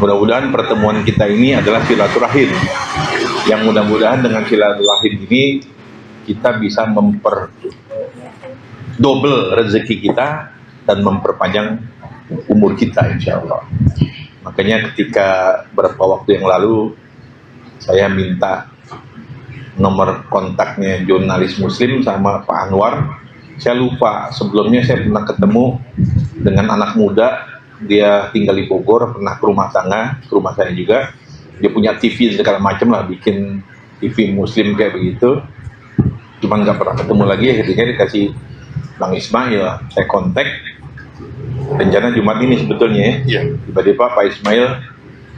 Mudah-mudahan pertemuan kita ini adalah silaturahim. Yang mudah-mudahan dengan silaturahim ini kita bisa double rezeki kita dan memperpanjang umur kita, insya Allah. Makanya ketika beberapa waktu yang lalu saya minta nomor kontaknya jurnalis Muslim sama Pak Anwar, saya lupa. Sebelumnya saya pernah ketemu dengan anak muda, dia tinggal di Bogor, pernah ke rumah saya juga. Dia punya TV segala macam lah, bikin TV Muslim kayak begitu. Cuman nggak pernah ketemu lagi, akhirnya dikasih Bang Ismail, saya kontak. Rencana Jumat ini sebetulnya ya. Tiba-tiba Pak Ismail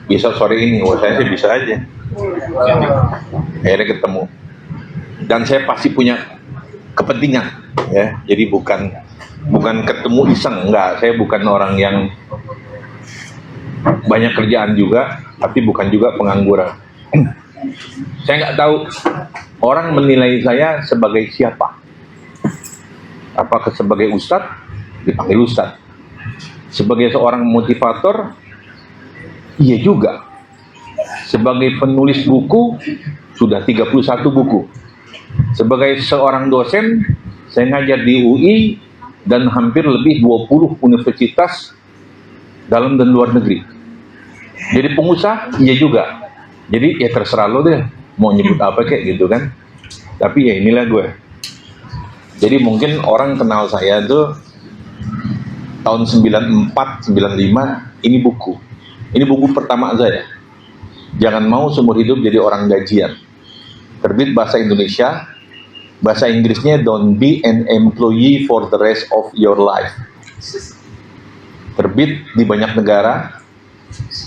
bisa sore ini, saya sih bisa aja. Akhirnya ketemu. Dan saya pasti punya kepentingan, ya. Jadi bukan ketemu iseng, enggak. Saya bukan orang yang banyak kerjaan juga, tapi bukan juga pengangguran. Saya nggak tahu orang menilai saya sebagai siapa. Apakah sebagai ustadz? Dipanggil ustadz. Sebagai seorang motivator? Iya juga. Sebagai penulis buku, sudah 31 buku. Sebagai seorang dosen, saya ngajar di UI dan hampir lebih 20 universitas dalam dan luar negeri. Jadi pengusaha, iya juga. Jadi ya terserah lo deh, mau nyebut apa kayak gitu kan. Tapi ya inilah gue. Jadi mungkin orang kenal saya tuh tahun 94, 95, ini buku. Ini buku pertama saya. Jangan mau seumur hidup jadi orang gajian. Terbit bahasa Indonesia, bahasa Inggrisnya Don't be an employee for the rest of your life. Terbit di banyak negara.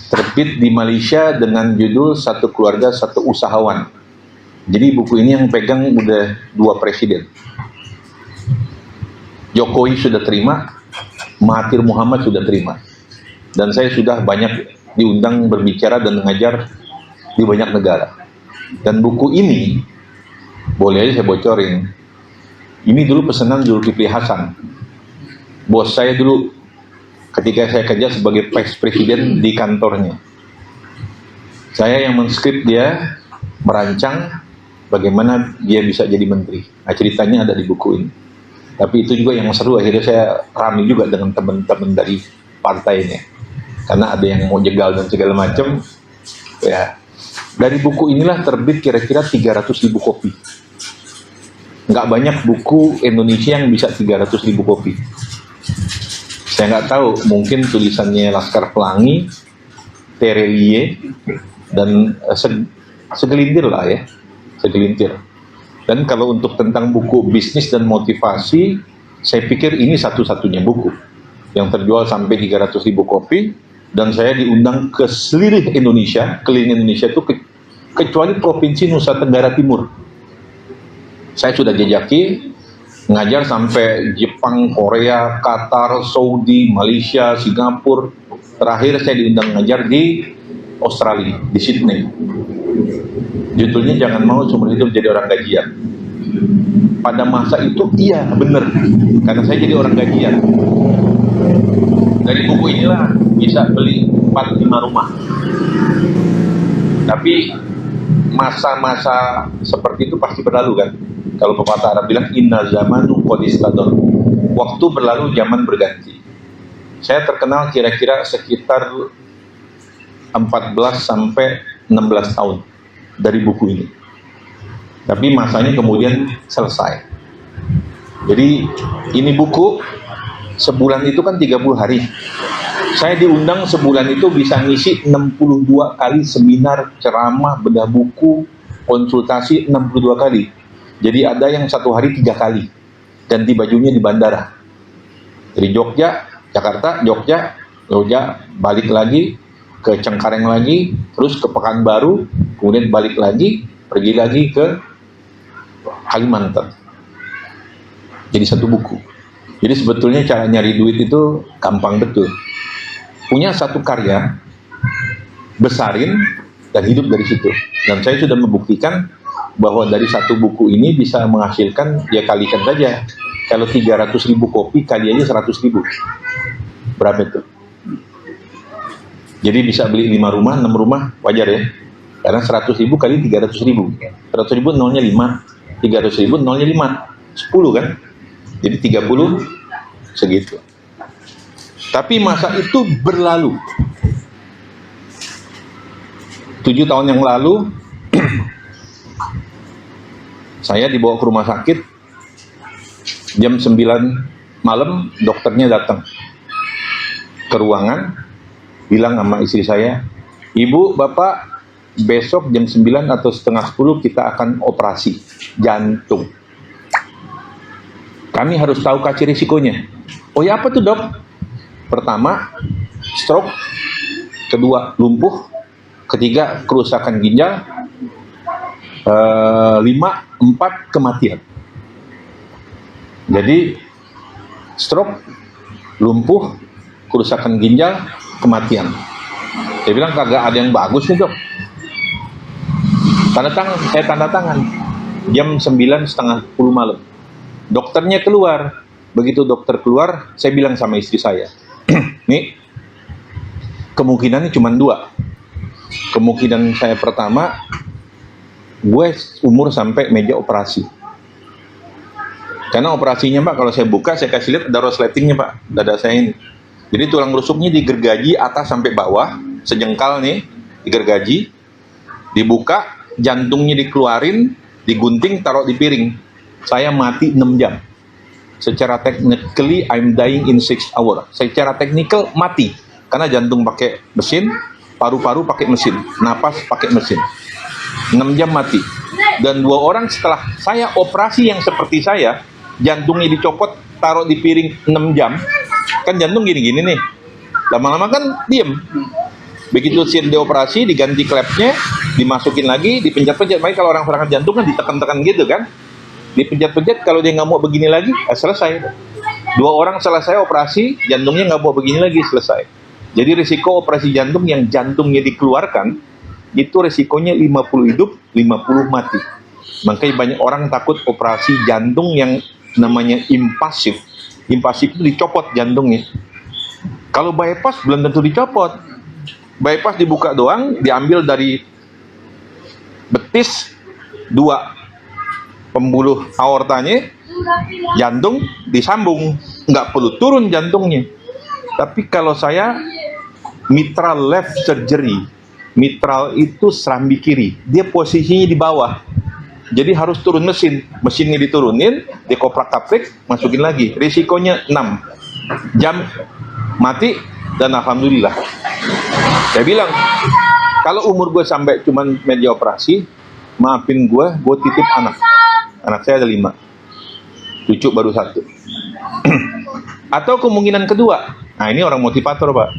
Terbit di Malaysia dengan judul Satu Keluarga Satu Usahawan. Jadi buku ini yang pegang udah 2 presiden. Jokowi sudah terima, Mahathir Muhammad sudah terima. Dan saya sudah banyak diundang berbicara dan mengajar di banyak negara. Dan buku ini, boleh aja saya bocorin, ini dulu pesanan Zulkifli Hasan. Bos saya dulu ketika saya kerja sebagai vice presiden di kantornya. Saya yang menskrip dia, merancang bagaimana dia bisa jadi menteri. Nah, ceritanya ada di buku ini. Tapi itu juga yang seru, akhirnya saya rame juga dengan teman-teman dari partainya. Karena ada yang mau jegal dan segala macam. Ya, dari buku inilah terbit kira-kira 300.000 kopi. Nggak banyak buku Indonesia yang bisa 300.000 kopi. Saya nggak tahu, mungkin tulisannya Laskar Pelangi, Terelie, dan segelintir lah ya, segelintir. Dan kalau untuk tentang buku bisnis dan motivasi, saya pikir ini satu-satunya buku yang terjual sampai 300.000 kopi, dan saya diundang ke seluruh Indonesia, keliling Indonesia itu kecuali Provinsi Nusa Tenggara Timur. Saya sudah jejaki, ngajar sampai Jepang, Korea, Qatar, Saudi, Malaysia, Singapura. Terakhir saya diundang ngajar di Australia, di Sydney. Judulnya Jangan Mau Seumur Hidup Jadi Orang Gajian. Pada masa itu iya bener, karena saya jadi orang gajian. Dari buku inilah bisa beli 4-5 rumah. Tapi masa-masa seperti itu pasti berlalu kan. Kalau pepatah Arab bilang inna zamanu qad istadar. Waktu berlalu, zaman berganti. Saya terkenal kira-kira sekitar 14 sampai 16 tahun dari buku ini. Tapi masanya kemudian selesai. Jadi ini buku sebulan itu kan 30 hari. Saya diundang sebulan itu bisa ngisi 62 kali seminar, ceramah, bedah buku, konsultasi 62 kali. Jadi ada yang 1 hari 3 kali ganti bajunya di bandara. Dari Jogja, Jakarta, Jogja, balik lagi ke Cengkareng lagi, terus ke Pekanbaru, kemudian balik lagi, pergi lagi ke Kalimantan. Jadi satu buku. Jadi sebetulnya cara nyari duit itu gampang betul. Punya satu karya, besarin dan hidup dari situ. Dan saya sudah membuktikan bahwa dari satu buku ini bisa menghasilkan, ya kalikan saja. Kalau 300.000 kopi, kali aja 100.000. Berapa itu? Jadi bisa beli 5 rumah, 6 rumah, wajar ya. Karena 100.000 kali 300.000. 100.000 nolnya 5, 300.000 nolnya 5, 10 kan? Jadi 30 segitu. Tapi masa itu berlalu. 7 tahun yang lalu saya dibawa ke rumah sakit. Jam 9 malam dokternya datang ke ruangan, bilang sama istri saya, "Ibu, Bapak, besok jam 9 atau setengah 10 kita akan operasi jantung. Kami harus tahu kaci risikonya." "Oh ya, apa tuh dok?" "Pertama, stroke. Kedua, lumpuh. Ketiga, kerusakan ginjal. 4 kematian." Jadi stroke, lumpuh, kerusakan ginjal, kematian. Dia bilang, "Kagak ada yang bagus nih dok." Saya tanda tangan. Jam 9 setengah 10 malam. Dokternya keluar. Begitu dokter keluar, saya bilang sama istri saya, "Nih, kemungkinannya cuma 2. Kemungkinan saya pertama, gue umur sampai meja operasi. Karena operasinya Pak, kalau saya buka, saya kasih lihat ada resletingnya Pak, dada saya ini. Jadi tulang rusuknya digergaji atas sampai bawah, sejengkal nih, digergaji, dibuka, jantungnya dikeluarin, digunting, taruh di piring. Saya mati 6 jam. Secara technically, I'm dying in 6 hours. Secara technical, mati. Karena jantung pakai mesin, paru-paru pakai mesin, napas pakai mesin. 6 jam mati. Dan 2 orang setelah saya operasi yang seperti saya, jantungnya dicopot, taruh di piring 6 jam. Kan jantung gini-gini nih. Lama-lama kan diem. Begitu selesai dioperasi, diganti klepnya, dimasukin lagi, dipencet-pencet. Makanya kalau orang serangan jantung kan ditekan-tekan gitu kan. Dipencet-pencet, kalau dia nggak mau begini lagi, selesai. 2 orang selesai operasi, jantungnya nggak mau begini lagi, selesai. Jadi risiko operasi jantung yang jantungnya dikeluarkan, itu risikonya 50 hidup, 50 mati. Makanya banyak orang takut operasi jantung yang namanya invasif. Invasif itu dicopot jantungnya. Kalau bypass belum tentu dicopot. Bypass dibuka doang, diambil dari betis 2 pembuluh aortanya, jantung disambung, nggak perlu turun jantungnya. Tapi kalau saya mitral left surgery, mitral itu serambi kiri, dia posisinya di bawah. Jadi harus turun mesinnya diturunin, dikoprak-kaprik, masukin lagi. Risikonya 6 jam mati, dan alhamdulillah. Saya bilang, kalau umur gue sampai cuman meja operasi, maafin gue titip anak. Anak saya ada 5, cucu baru 1. Atau kemungkinan kedua, nah ini orang motivator Pak.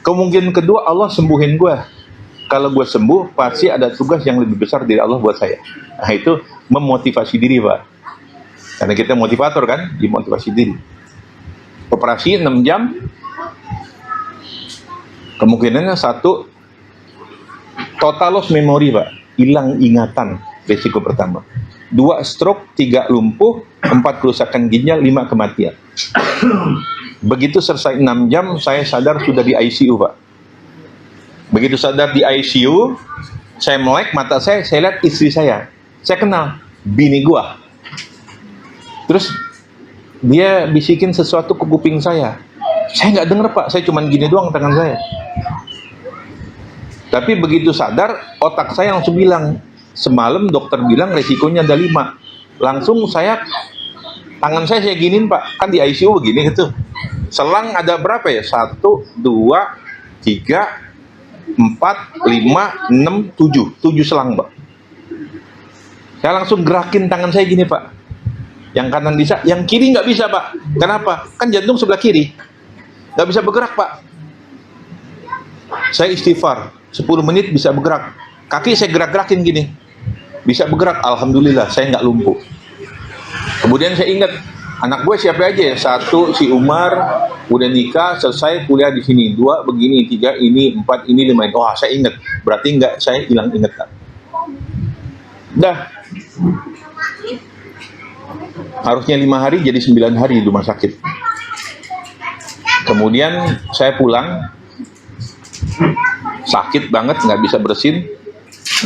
Kemungkinan kedua, Allah sembuhin gue. Kalau gue sembuh, pasti ada tugas yang lebih besar dari Allah buat saya. Nah itu memotivasi diri Pak. Karena kita motivator kan, dimotivasi diri. Operasi 6 jam, kemungkinannya 1, total loss memory Pak, hilang ingatan, risiko pertama. 2 stroke, 3 lumpuh, 4 kerusakan ginjal, 5 kematian. Begitu selesai 6 jam, saya sadar sudah di ICU Pak. Begitu sadar di ICU, saya melek mata saya lihat istri saya kenal, bini gua. Terus dia bisikin sesuatu ke kuping saya nggak denger Pak, saya cuman gini doang tangan saya. Tapi begitu sadar, otak saya langsung bilang, semalam dokter bilang resikonya ada 5. Langsung tangan saya giniin Pak, kan di ICU begini gitu. Selang ada berapa ya? 1, 2, 3, 4, 5, 6, 7 selang Pak. Saya langsung gerakin tangan saya gini Pak. Yang kanan bisa, yang kiri nggak bisa Pak. Kenapa? Kan jantung sebelah kiri, nggak bisa bergerak Pak. Saya istighfar, 10 menit bisa bergerak. Kaki saya gerak-gerakin gini, bisa bergerak. Alhamdulillah, saya nggak lumpuh. Kemudian saya ingat, anak gue siapa aja ya? 1 si Umar, udah nikah, selesai kuliah di sini. 2 begini, 3 ini, 4 ini, 5 ini. Wah, saya ingat. Berarti saya hilang ingatan. Dah. Harusnya 5 hari jadi 9 hari di rumah sakit. Kemudian saya pulang. sakit banget, nggak bisa bersin,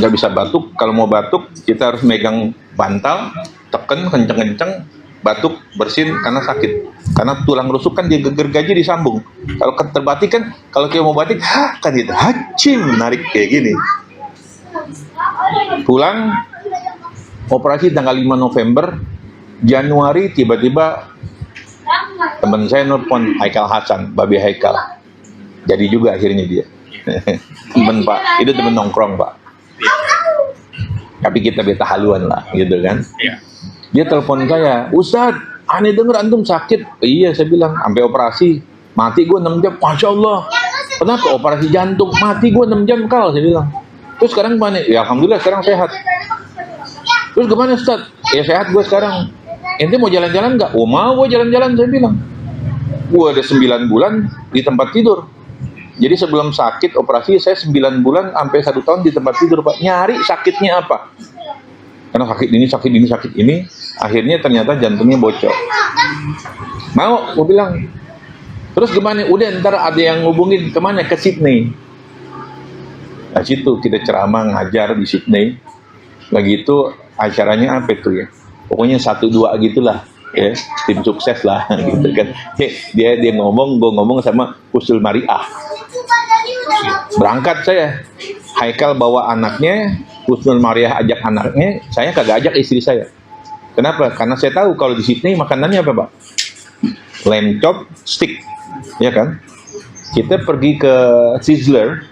nggak bisa batuk. Kalau mau batuk kita harus megang bantal, tekan kenceng-kenceng, batuk bersin karena sakit. Karena tulang rusuk kan dia gergaji disambung. Kalau terbatik kan, kalau kita mau batik, kan gitu, hacim, narik kayak gini. Pulang, operasi tanggal 5 November, Januari tiba-tiba teman saya nelfon, Haikal Hasan, Babi Haikal. Jadi juga akhirnya dia. Temen Pak, itu temen nongkrong Pak. Tapi kita beta haluan lah, gitu kan. Dia telepon saya, Ustadz, aneh denger antum sakit. Iya, saya bilang, sampai operasi, mati gue 6 jam, Masya Allah. Kenapa? Operasi jantung, mati gue 6 jam kal, saya bilang. Terus sekarang gimana? Ya Alhamdulillah sekarang sehat. Terus gimana Ustadz? Ya sehat gue sekarang. Ente mau jalan-jalan nggak? Oh mau gue jalan-jalan, saya bilang. Gue ada 9 bulan di tempat tidur. Jadi sebelum sakit operasi, saya 9 bulan sampai 1 tahun di tempat tidur Pak. Nyari sakitnya apa? Karena sakit ini, sakit ini, sakit ini. Akhirnya ternyata jantungnya bocor. Mau, gue bilang. Terus gimana? Udah ntar ada yang ngubungin kemana? Ke Sydney. Nah situ kita ceramah ngajar di Sydney. Lagi itu acaranya apa itu ya? Pokoknya 1-2 gitulah, ya, tim sukses lah, gitu kan. Dia ngomong, gue ngomong sama Usul Mariah. Berangkat saya, Haikal bawa anaknya, Husnul Mariah ajak anaknya, saya kagak ajak istri saya. Kenapa? Karena saya tahu kalau di Sydney makanannya apa Pak? Lamb chop stick, ya kan? Kita pergi ke Sizzler,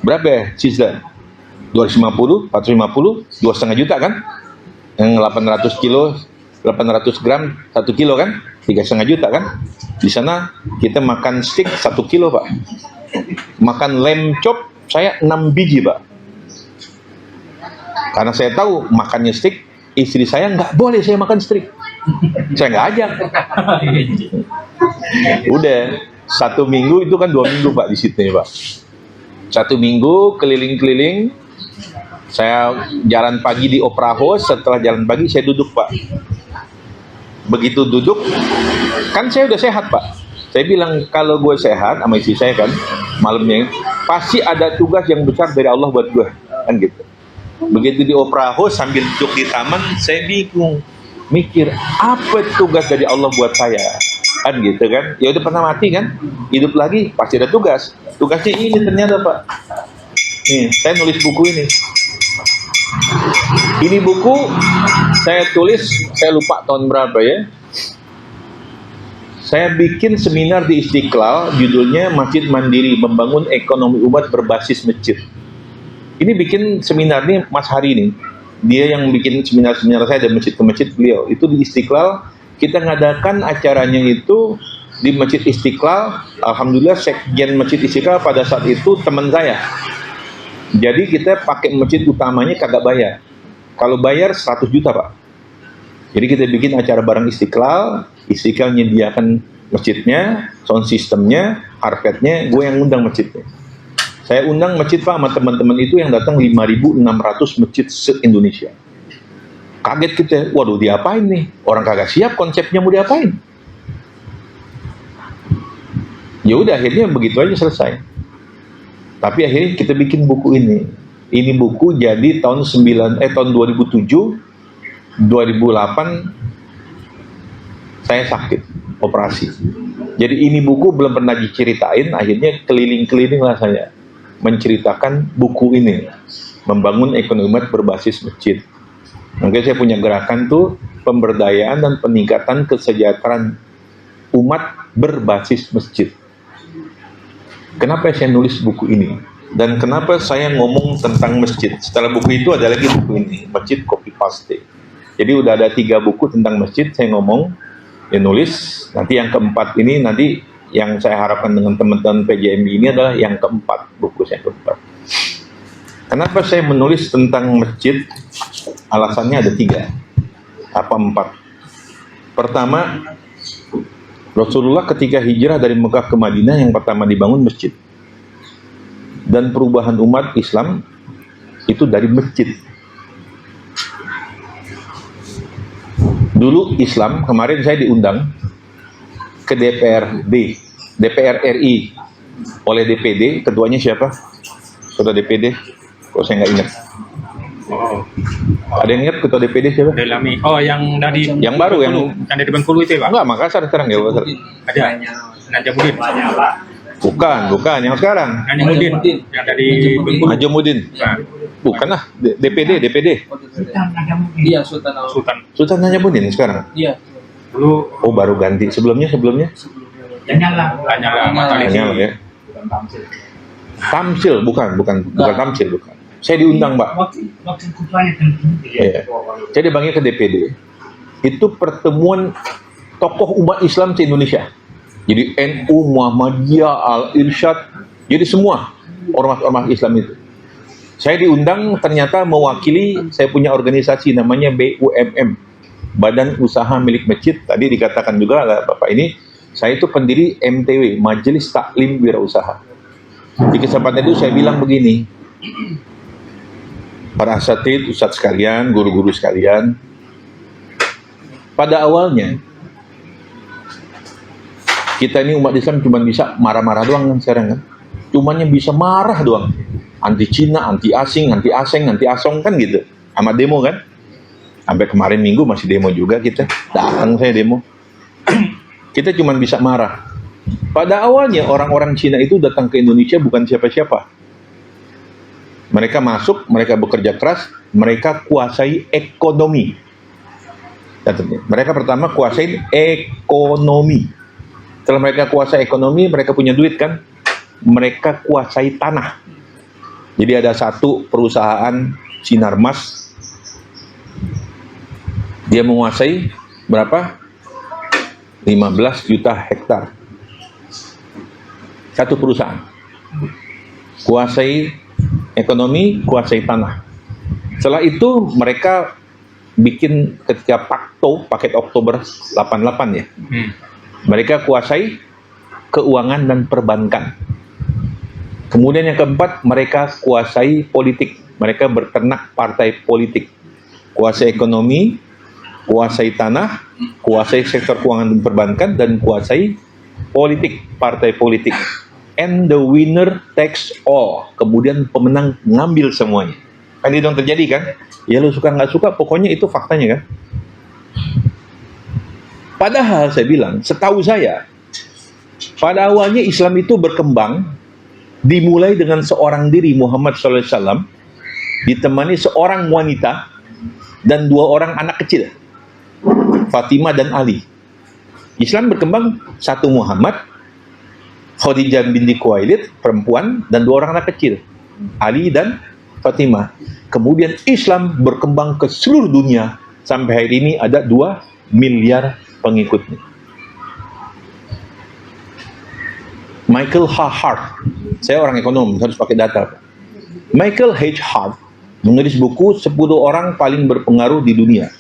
berapa ya Sizzler? 250, 450, 2,5 juta kan? Yang 800 kilo, 800 gram, 1 kilo kan? 3,5 juta kan? Di sana kita makan stick 1 kilo Pak. Makan lamb chop saya 6 biji Pak. Karena saya tahu makannya stick, istri saya nggak boleh saya makan stick. Saya nggak ajak. Udah 1 minggu itu kan 2 minggu Pak di Sydney Pak. 1 minggu keliling-keliling. Saya jalan pagi di Opera House, setelah jalan pagi saya duduk Pak. Begitu duduk, kan saya udah sehat Pak. Saya bilang kalau gue sehat sama istri saya kan, malamnya pasti ada tugas yang besar dari Allah buat gue, kan gitu. Begitu di Opera House sambil duduk di taman, saya bingung, mikir apa tugas dari Allah buat saya, kan gitu kan. Ya udah pernah mati kan, hidup lagi pasti ada tugas. Tugasnya ini ternyata Pak. Nih, saya nulis buku ini. Ini buku saya tulis, saya lupa tahun berapa ya. Saya bikin seminar di Istiqlal, judulnya Masjid Mandiri, Membangun Ekonomi Umat Berbasis Masjid. Ini bikin seminar nih Mas Hari nih. Dia yang bikin seminar-seminar saya dari masjid ke masjid beliau. Itu di Istiqlal, kita ngadakan acaranya itu di Masjid Istiqlal. Alhamdulillah sekjen Masjid Istiqlal pada saat itu teman saya. Jadi kita pakai masjid utamanya kagak bayar. Kalau bayar 100 juta Pak. Jadi kita bikin acara bareng Istiqlal. Istiqlal menyediakan masjidnya, sound systemnya, karpetnya, gue yang undang masjidnya. Saya undang masjid Pak sama teman-teman itu yang datang 5.600 masjid se-Indonesia. Kaget kita, waduh diapain nih? Orang kagak siap konsepnya mau diapain. Ya udah akhirnya begitu aja selesai. Tapi akhirnya kita bikin buku ini. Ini buku jadi tahun 2007, 2008 saya sakit, operasi. Jadi ini buku belum pernah diceritain, akhirnya keliling-keliling lah saya menceritakan buku ini, Membangun Ekonomi Umat Berbasis Masjid. Mungkin saya punya gerakan tuh pemberdayaan dan peningkatan kesejahteraan umat berbasis masjid. Kenapa saya nulis buku ini? Dan kenapa saya ngomong tentang masjid? Setelah buku itu ada lagi buku ini, Masjid Copy Paste. Jadi udah ada 3 buku tentang masjid, saya ngomong, ya nulis. Nanti yang keempat ini, nanti yang saya harapkan dengan teman-teman PJMI ini adalah yang keempat, buku saya keempat. Kenapa saya menulis tentang masjid? Alasannya ada 3, apa 4. Pertama, Rasulullah ketika hijrah dari Mekah ke Madinah yang pertama dibangun masjid. Dan perubahan umat Islam itu dari masjid. Dulu Islam, kemarin saya diundang ke DPR RI oleh DPD. Ketuanya siapa? Ketua DPD? Kok saya nggak ingat? Oh, Ada yang ingat ketua DPD siapa? Delami. Oh, yang dari Yang baru, Bengkulu. Yang dari Bengkulu itu ya, Pak? Enggak, Makassar sekarang ya. Makassar. Ada. Najamudin. Bukan, yang sekarang. Najamudin. Yang dari Bengkulu. Najamudin. Nah, Bukan lah, DPD. Iya, Sultan. Sultan. Sultan Najamudin sekarang. Iya. Dulu Oh, baru ganti. Sebelumnya? Lanyala Mataliti. Lanyala ya. Tamsil, bukan Tamsil, bukan. Saya diundang, Pak. Waktu ketuanya tentu. Iya. Saya dipanggil ke DPD. Itu pertemuan tokoh umat Islam se-Indonesia. Jadi NU, Muhammadiyah, Al-Irsyad, jadi semua ormas-ormas Islam itu. Saya diundang ternyata mewakili, saya punya organisasi namanya BUMM, Badan Usaha Milik Masjid. Tadi dikatakan juga oleh Bapak ini, saya itu pendiri MTW, Majelis Taklim Wirausaha. Di kesempatan itu saya bilang begini, para asatid, ustadz sekalian, guru-guru sekalian, pada awalnya kita ini umat Islam cuma bisa marah-marah doang kan sekarang kan, cumanya bisa marah doang, anti Cina, anti asing, anti aseng, anti asong kan gitu, sama demo kan, sampai kemarin Minggu masih demo juga kita, datang saya demo, kita cuma bisa marah. Pada awalnya orang-orang Cina itu datang ke Indonesia bukan siapa-siapa. Mereka masuk, mereka bekerja keras, mereka kuasai ekonomi. Mereka pertama kuasai ekonomi. Setelah mereka kuasai ekonomi, mereka punya duit kan? Mereka kuasai tanah. Jadi ada satu perusahaan Sinarmas, dia menguasai berapa? 15 juta hektar. Satu perusahaan. Kuasai ekonomi, kuasai tanah. Setelah itu mereka bikin ketika paket Oktober 88 ya. Mereka kuasai keuangan dan perbankan. Kemudian yang keempat, mereka kuasai politik. Mereka berternak partai politik. Kuasai ekonomi, kuasai tanah, kuasai sektor keuangan dan perbankan, dan kuasai politik, partai politik. And the winner takes all. Kemudian pemenang ngambil semuanya. Kan itu yang terjadi kan? Ya lu suka nggak suka, pokoknya itu faktanya kan? Padahal saya bilang, setahu saya, pada awalnya Islam itu berkembang, dimulai dengan seorang diri Muhammad SAW, ditemani seorang wanita, dan 2 orang anak kecil, Fatimah dan Ali. Islam berkembang, satu Muhammad, Khadijah binti Khuwailid, perempuan, dan 2 orang anak kecil, Ali dan Fatimah. Kemudian Islam berkembang ke seluruh dunia, sampai hari ini ada 2 miliar pengikutnya. Michael H. Hart, saya orang ekonom, harus pakai data. Michael H. Hart menulis buku 10 orang paling berpengaruh di dunia.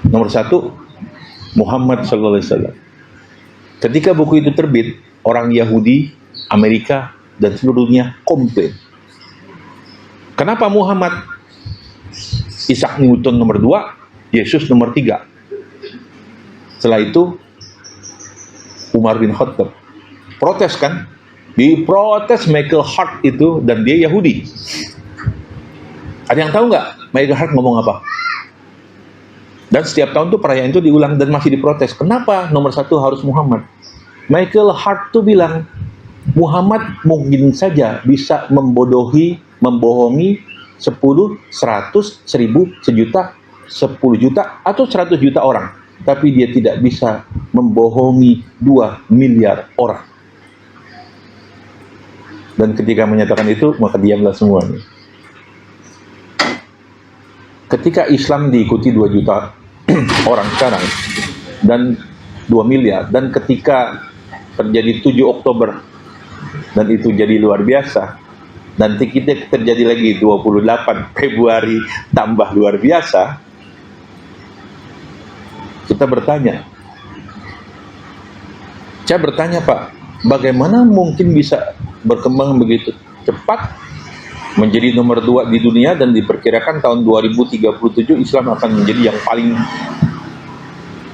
Nomor 1, Muhammad SAW. Ketika buku itu terbit, orang Yahudi, Amerika, dan seluruh dunia komplain. Kenapa Muhammad? Isaac Newton nomor 2, Yesus nomor 3. Setelah itu, Umar bin Khattab protes kan? Diprotes Michael Hart itu, dan dia Yahudi. Ada yang tahu nggak Michael Hart ngomong apa? Dan setiap tahun tuh perayaan itu diulang dan masih diprotes. Kenapa nomor 1 harus Muhammad? Michael Hart tuh bilang, Muhammad mungkin saja bisa membohongi 10, 100, 1000, sejuta, 10 juta, atau 100 juta orang. Tapi dia tidak bisa membohongi 2 miliar orang. Dan ketika menyatakan itu, maka diamlah semuanya. Ketika Islam diikuti 2 juta orang sekarang, dan 2 miliar, dan ketika terjadi 7 Oktober, dan itu jadi luar biasa, nanti kita terjadi lagi 28 Februari tambah luar biasa, kita bertanya, saya bertanya Pak, bagaimana mungkin bisa berkembang begitu cepat menjadi nomor 2 di dunia, dan diperkirakan tahun 2037 Islam akan menjadi yang paling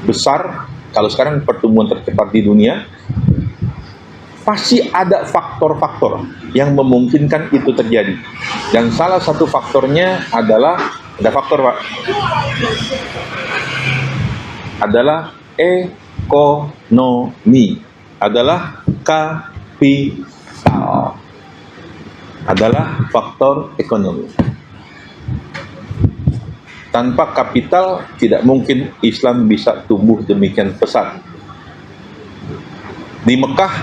besar. Kalau sekarang pertumbuhan tercepat di dunia, pasti ada faktor-faktor yang memungkinkan itu terjadi. Dan salah satu faktornya adalah, ada faktor Pak, adalah ekonomi, adalah kapital, adalah faktor ekonomi. Tanpa kapital tidak mungkin Islam bisa tumbuh demikian pesat. Di Mekah,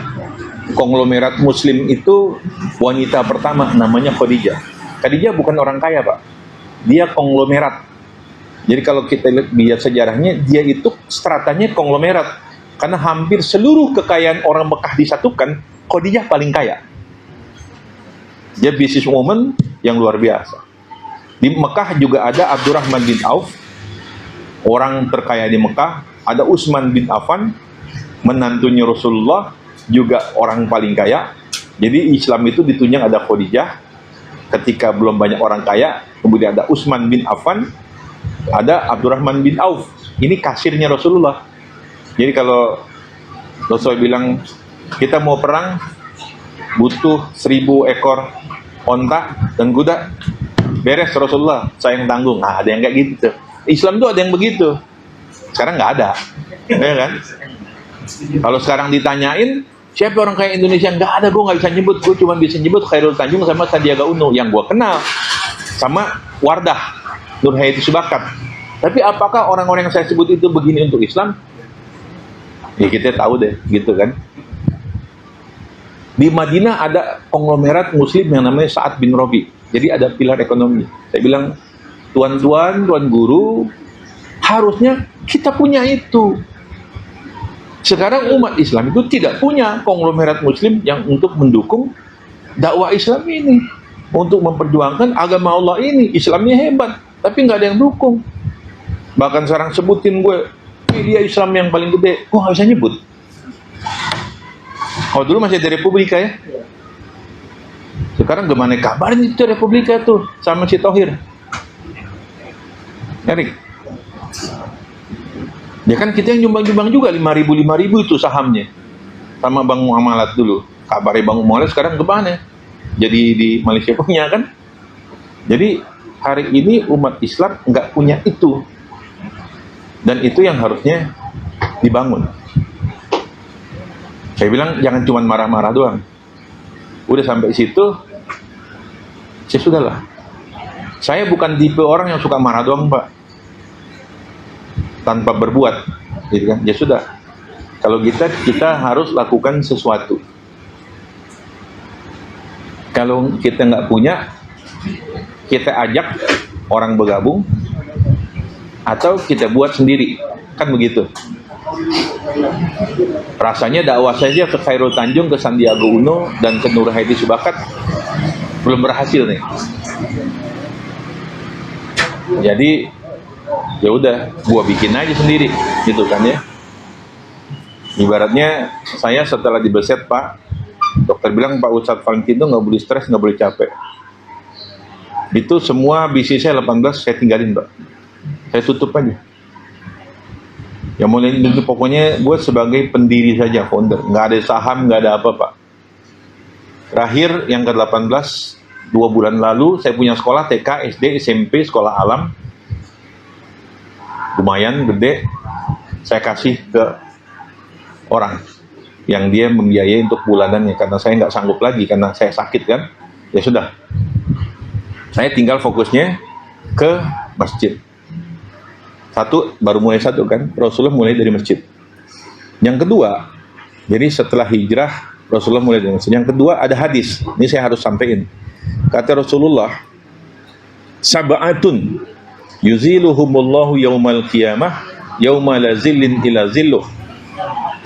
konglomerat Muslim itu wanita pertama namanya Khadijah. Khadijah bukan orang kaya Pak, dia konglomerat. Jadi kalau kita lihat sejarahnya, dia itu stratanya konglomerat. Karena hampir seluruh kekayaan orang Mekah disatukan, Khadijah paling kaya. Dia business woman yang luar biasa. Di Mekah juga ada Abdurrahman bin Auf, orang terkaya di Mekah. Ada Utsman bin Affan, menantunya Rasulullah, juga orang paling kaya. Jadi Islam itu ditunjang ada Khadijah, ketika belum banyak orang kaya. Kemudian ada Utsman bin Affan, ada Abdurrahman bin Auf, ini kasirnya Rasulullah. Jadi kalau Rasulullah bilang, kita mau perang, butuh 1000 ekor onta dan kuda, beres Rasulullah, saya yang tanggung. Nah, ada yang kayak gitu. Islam tuh ada yang begitu. Sekarang nggak ada, ya kan? Kalau sekarang ditanyain, siapa orang kaya Indonesia? Nggak ada, gue nggak bisa nyebut. Gue cuma bisa nyebut Khairul Tanjung sama Sandiaga Uno yang gue kenal, sama Wardah, Nur Hayati Subakat. Tapi apakah orang-orang yang saya sebut itu begini untuk Islam? Ya kita tahu deh, gitu kan? Di Madinah ada konglomerat Muslim yang namanya Sa'ad bin Rabi. Jadi ada pilar ekonomi. Saya bilang, tuan-tuan, tuan guru, harusnya kita punya itu. Sekarang umat Islam itu tidak punya konglomerat Muslim yang untuk mendukung dakwah Islam ini, untuk memperjuangkan agama Allah ini. Islamnya hebat, tapi nggak ada yang dukung. Bahkan sekarang sebutin gue, media Islam yang paling gede, gue nggak bisa nyebut. Oh dulu masih ada Republika ya. Sekarang gimana kabarnya itu Republika tuh sama si Thohir? Erik. Ya kan kita yang nyumbang-nyumbang juga 5.000 itu sahamnya. Sama Bang Muamalat dulu. Kabarnya Bang Muamalat sekarang kemana? Jadi di Malaysia punya kan? Jadi hari ini umat Islam nggak punya itu. Dan itu yang harusnya dibangun. Saya bilang jangan cuma marah-marah doang. Udah sampai situ, ya sudahlah. Saya bukan tipe orang yang suka marah doang, Pak, tanpa berbuat, gitu kan? Ya sudah. Kalau kita harus lakukan sesuatu. Kalau kita nggak punya, kita ajak orang bergabung, atau kita buat sendiri, kan begitu. Rasanya dakwah saja ke Khairul Tanjung, ke Sandiaga Uno, dan ke Nur Hayati Subakat belum berhasil nih. Jadi ya udah, gua bikin aja sendiri, gitu kan ya. Ibaratnya saya setelah dibeset Pak, dokter bilang Pak Ustadz Valentino nggak boleh stres, nggak boleh capek. Itu semua bisnis saya 18 saya tinggalin Pak, saya tutup aja. Ya mulai itu pokoknya gue sebagai pendiri saja, founder, nggak ada saham, nggak ada apa Pak. Terakhir yang ke-18 2 bulan lalu saya punya sekolah TK, SD, SMP, sekolah alam, lumayan gede, saya kasih ke orang yang dia membiayai untuk bulanannya karena saya nggak sanggup lagi karena saya sakit kan. Ya sudah, saya tinggal fokusnya ke masjid. Baru mulai satu kan, Rasulullah mulai dari masjid. Yang kedua, jadi setelah hijrah Rasulullah mulai dari masjid. Yang kedua ada hadis, ini saya harus sampaikan. Kata Rasulullah, sab'atun yuziluhumullahu yaumal qiyamah yauma la zillin ila zilluh.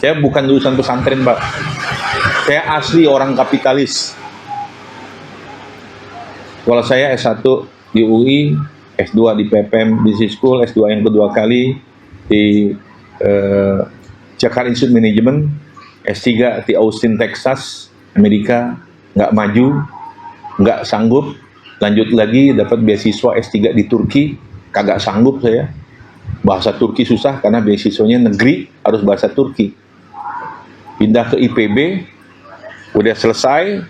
Saya bukan lulusan pesantren Pak, saya asli orang kapitalis. Kalau saya S1 di UI, S2 di PPM Business School, S2 yang kedua kali di Jakarta Institute Management, S3 di Austin, Texas, Amerika, nggak maju, nggak sanggup, lanjut lagi dapat beasiswa S3 di Turki, kagak sanggup saya, bahasa Turki susah karena beasiswanya negeri, harus bahasa Turki. Pindah ke IPB, Udah selesai,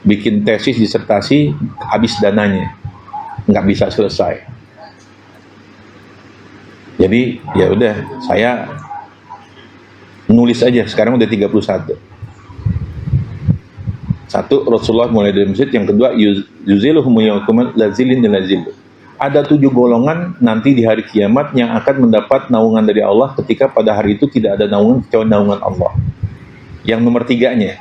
bikin tesis, disertasi, habis dananya. Nggak bisa selesai. Jadi, ya udah, saya nulis aja, sekarang udah 31. Satu, Rasulullah mulai dari masjid. Yang kedua, yuziluhum yawkuman lazilin lazil. Ada 7 golongan nanti di hari kiamat yang akan mendapat naungan dari Allah ketika pada hari itu tidak ada naungan kecuali naungan Allah. Yang nomor 3-nya,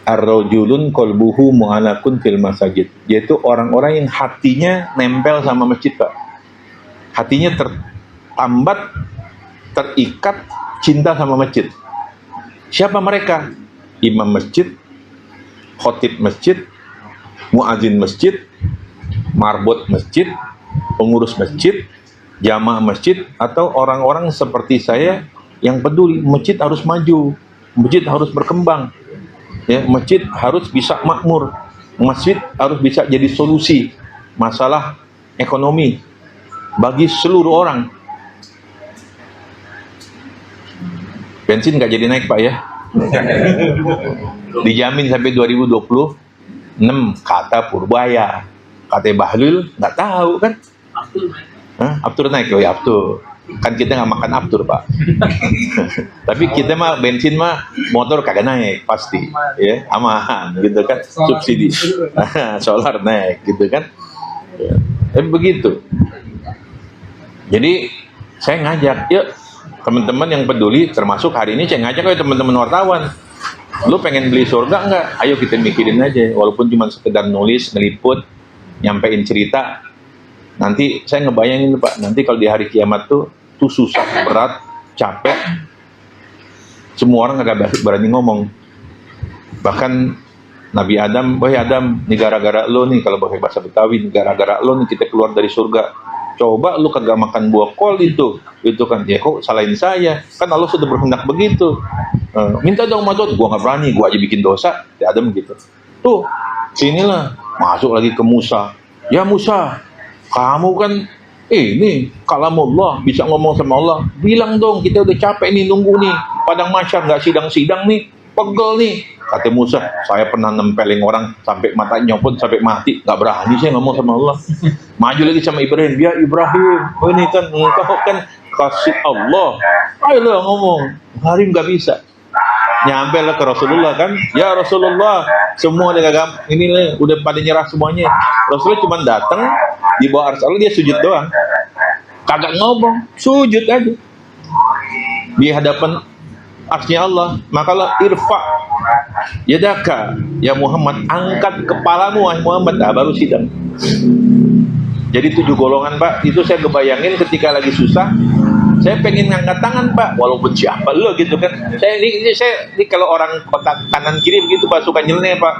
ar-rajulun qalbuhu mu'allaqun fil masajid, yaitu orang-orang yang hatinya nempel sama masjid, Pak. Hatinya tertambat, terikat cinta sama masjid. Siapa mereka? Imam masjid, khotib masjid, muadzin masjid, marbot masjid, pengurus masjid, jamaah masjid, atau orang-orang seperti saya yang peduli masjid harus maju, masjid harus berkembang, ya, masjid harus bisa makmur, masjid harus bisa jadi solusi masalah ekonomi bagi seluruh orang. Bensin nggak jadi naik, Pak, ya. Dijamin sampai 2026, kata Purbaya. Kata Bahlul, nggak tahu kan? Aftur naik, oh ya Aftur. Kan kita nggak makan Aftur, Pak. Tapi kita mah bensin mah motor kagak naik pasti, ya aman, gitu kan? Subsidi, solar naik, gitu kan? Begitu. Jadi saya ngajak, yuk teman-teman yang peduli, termasuk hari ini saya ngajak, teman-teman wartawan. Lu pengen beli surga nggak? Ayo kita mikirin aja, walaupun cuma sekedar nulis, ngeliput, nyampein cerita. Nanti saya ngebayangin, Pak, nanti kalau di hari kiamat tuh susah, berat, capek, semua orang nggak berani ngomong. Bahkan Nabi Adam, wahai Adam, ini gara-gara lo nih, kalau pakai bahasa Betawi, gara-gara lo nih kita keluar dari surga. Coba lu kagak makan buah kol itu kan, ya kok salahin saya, kan Allah sudah berhendak begitu. Minta dong Madot, gua nggak berani, gua aja bikin dosa. Ya Adam gitu. Tuh, sinilah masuk lagi ke Musa. Ya Musa, kamu kan ini kalamullah, bisa ngomong sama Allah. Bilang dong, kita udah capek nih nunggu nih padang mahsyar, nggak sidang-sidang nih, pegel nih. Kata Musa, saya pernah nempelin orang sampai mata nyopot sampai mati, nggak berani saya ngomong sama Allah. Maju lagi sama Ibrahim, ya Ibrahim, oh ini kan engkau kan kasih Allah, ayolah ngomong. Hari nggak bisa. Nyampe lah ke Rasulullah kan, ya Rasulullah, semua udah pada nyerah semuanya. Rasulullah cuma datang di bawah arsy Allah, dia sujud doang, kagak ngomong, sujud aja di hadapan arsy-nya Allah. Makalah irfa yadaka ya Muhammad, angkat kepalamu wahai Muhammad, baru sidang. Jadi 7 golongan, Pak, itu saya kebayangin ketika lagi susah, saya pengen ngangkat tangan, Pak, walaupun siapa lo gitu kan. Saya ini kalau orang kotak kanan kiri begitu, Pak, suka nyeleneh, Pak.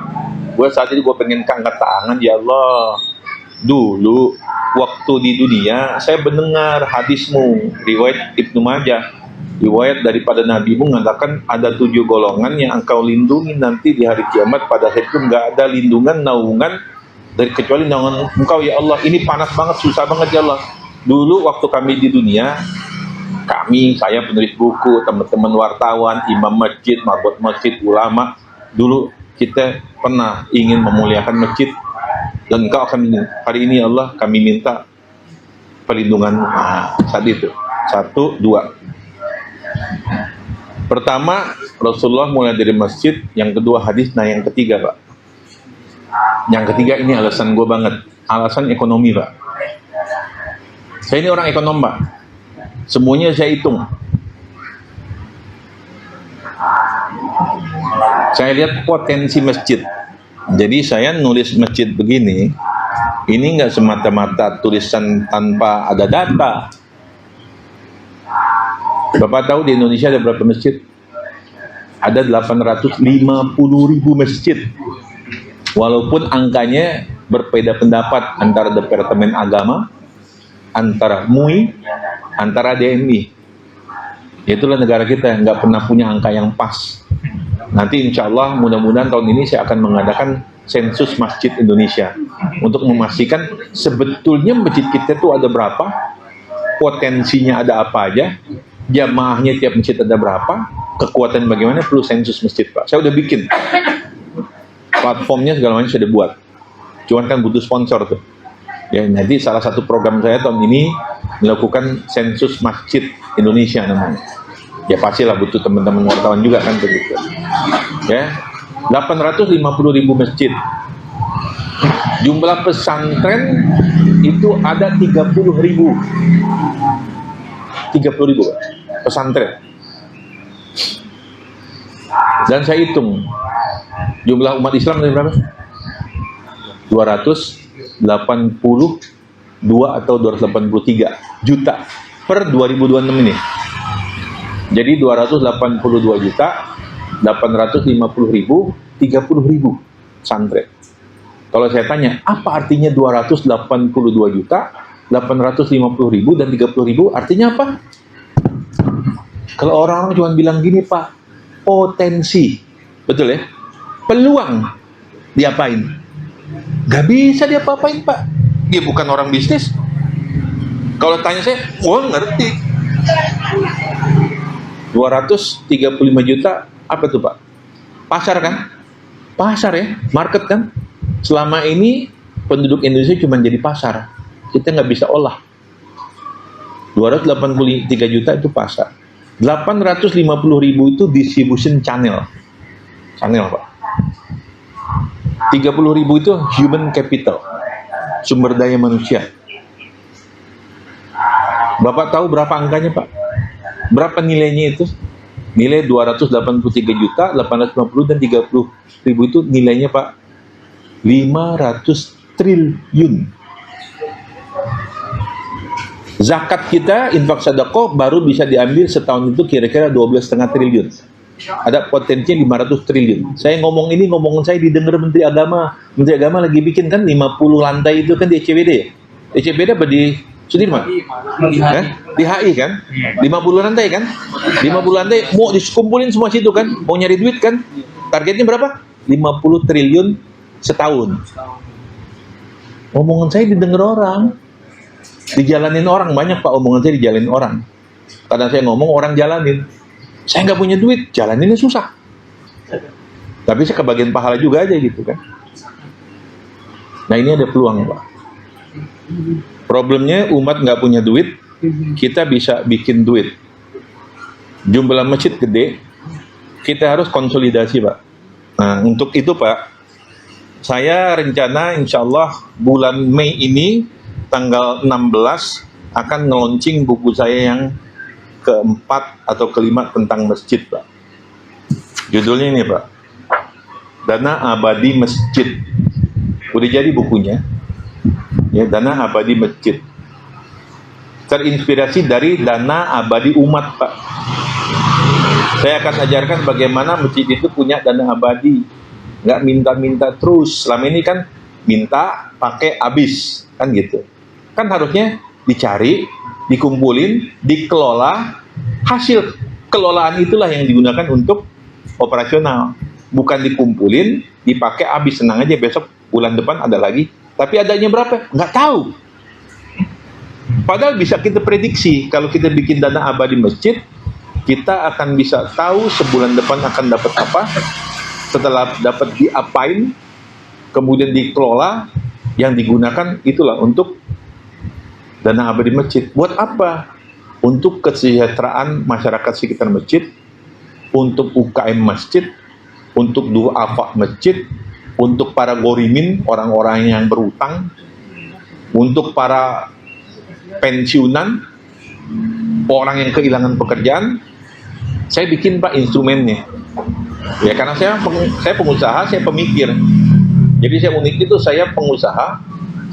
Gue saat ini gue pengen ngangkat tangan, ya Allah. Dulu waktu di dunia saya mendengar hadismu, riwayat Ibnu Majah, riwayat daripada Nabi-mu mengatakan ada 7 golongan yang engkau lindungi nanti di hari kiamat. Pada saat itu nggak ada lindungan, naungan dari kecuali naungan engkau, ya Allah. Ini panas banget, susah banget, ya Allah. Dulu waktu kami di dunia, saya penulis buku, teman-teman wartawan, imam masjid, marbot masjid, ulama, dulu kita pernah ingin memuliakan masjid, dan engkau akan hari ini, ya Allah, kami minta perlindungan. Saat itu 1, 2. Pertama, Rasulullah mulai dari masjid. Yang kedua hadis. Nah, yang ketiga, Pak, yang ketiga ini alasan gue banget, alasan ekonomi, Pak. Saya ini orang ekonom, Pak, semuanya saya hitung. Saya lihat potensi masjid. Jadi saya nulis masjid begini, ini nggak semata-mata tulisan tanpa ada data. Bapak tahu di Indonesia ada berapa masjid? Ada 850.000 masjid. Walaupun angkanya berbeda pendapat antara Departemen Agama, antara MUI, antara DMI. Itulah negara kita, nggak pernah punya angka yang pas. Nanti insya Allah mudah-mudahan tahun ini saya akan mengadakan sensus masjid Indonesia untuk memastikan sebetulnya masjid kita itu ada berapa, potensinya ada apa aja, jamaahnya tiap masjid ada berapa, kekuatan bagaimana, perlu sensus masjid Pak. Saya udah bikin platformnya segala macam, sudah buat. Cuman kan butuh sponsor tuh. Ya, nanti salah satu program saya tahun ini melakukan sensus masjid Indonesia namanya. Ya pastilah butuh teman-teman wartawan juga kan begitu. Ya, 850.000 masjid. Jumlah pesantren itu ada 30.000. 30.000 pesantren. Dan saya hitung jumlah umat Islam dari berapa? 282 atau 283 juta per 2026 ini. Jadi 282 juta, 850.000, 30.000 pesantren. Kalau saya tanya, apa artinya 282 juta, 850.000 dan 30.000? Artinya apa? Kalau orang-orang cuma bilang gini Pak, potensi, betul ya? Peluang, diapain? Gak bisa diapa-apain Pak. Dia bukan orang bisnis. Kalau tanya saya, oh ngerti. 235 juta, apa tuh Pak? Pasar kan? Pasar ya, market kan? Selama ini penduduk Indonesia cuma jadi pasar. Kita nggak bisa olah. 283 juta itu pasar. 850.000 itu distribution channel. Channel Pak. 30.000 itu human capital, sumber daya manusia. Bapak tahu berapa angkanya Pak? Berapa nilainya itu? Nilai 283 juta, 850 dan 30.000 itu nilainya Pak 500 triliun. Zakat kita, infak sedekah baru bisa diambil setahun itu kira-kira 12,5 triliun. Ada potensinya 500 triliun. Saya ngomong ini, ngomongan saya didengar Menteri Agama. Menteri Agama lagi bikin kan 50 lantai itu kan di ECBD ya? ECBD apa di Sudirman? Di HI kan? 50 lantai kan? 50 lantai mau dikumpulin semua situ kan? Mau nyari duit kan? Targetnya berapa? 50 triliun setahun. Omongan saya didengar orang. Dijalanin orang, banyak Pak omongan saya dijalanin orang. Kadang saya ngomong orang jalanin. Saya nggak punya duit, jalaninnya susah. Tapi saya kebagian pahala juga aja gitu kan. Nah ini ada peluang Pak. Problemnya umat nggak punya duit, kita bisa bikin duit. Jumlah masjid gede, kita harus konsolidasi Pak. Nah untuk itu Pak, saya rencana insya Allah bulan Mei ini, tanggal 16, akan nge-launching buku saya yang keempat atau kelima tentang masjid Pak. Judulnya ini Pak, Dana Abadi Masjid. Udah jadi bukunya ya, Dana Abadi Masjid, terinspirasi dari dana abadi umat Pak. Saya akan ajarkan bagaimana masjid itu punya dana abadi, nggak minta-minta terus. Selama ini kan minta pakai habis kan gitu. Kan harusnya dicari, dikumpulin, dikelola, hasil kelolaan itulah yang digunakan untuk operasional. Bukan dikumpulin, dipakai habis, senang aja besok bulan depan ada lagi. Tapi adanya berapa? Nggak tahu. Padahal bisa kita prediksi, kalau kita bikin dana abadi masjid, kita akan bisa tahu sebulan depan akan dapat apa, setelah dapat diapain, kemudian dikelola, yang digunakan itulah untuk dana abadi masjid. Buat apa? Untuk kesejahteraan masyarakat sekitar masjid, untuk UKM masjid, untuk du'afa masjid, untuk para gorimin, orang-orang yang berutang, untuk para pensiunan, orang yang kehilangan pekerjaan. Saya bikin Pak instrumennya. Ya karena saya pengusaha, saya pemikir. Jadi saya unik itu, saya pengusaha,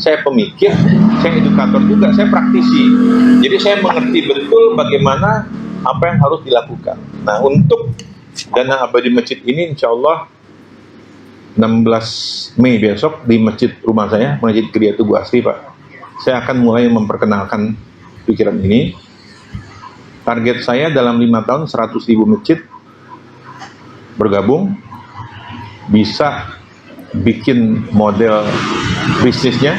saya pemikir, saya edukator juga, saya praktisi. Jadi saya mengerti betul bagaimana apa yang harus dilakukan. Nah untuk dana abadi masjid ini insya Allah 16 Mei besok di masjid rumah saya, Masjid Kriya Tugu Asri Pak. Saya akan mulai memperkenalkan pikiran ini. Target saya dalam 5 tahun 100.000 masjid bergabung, bisa bikin model bisnisnya,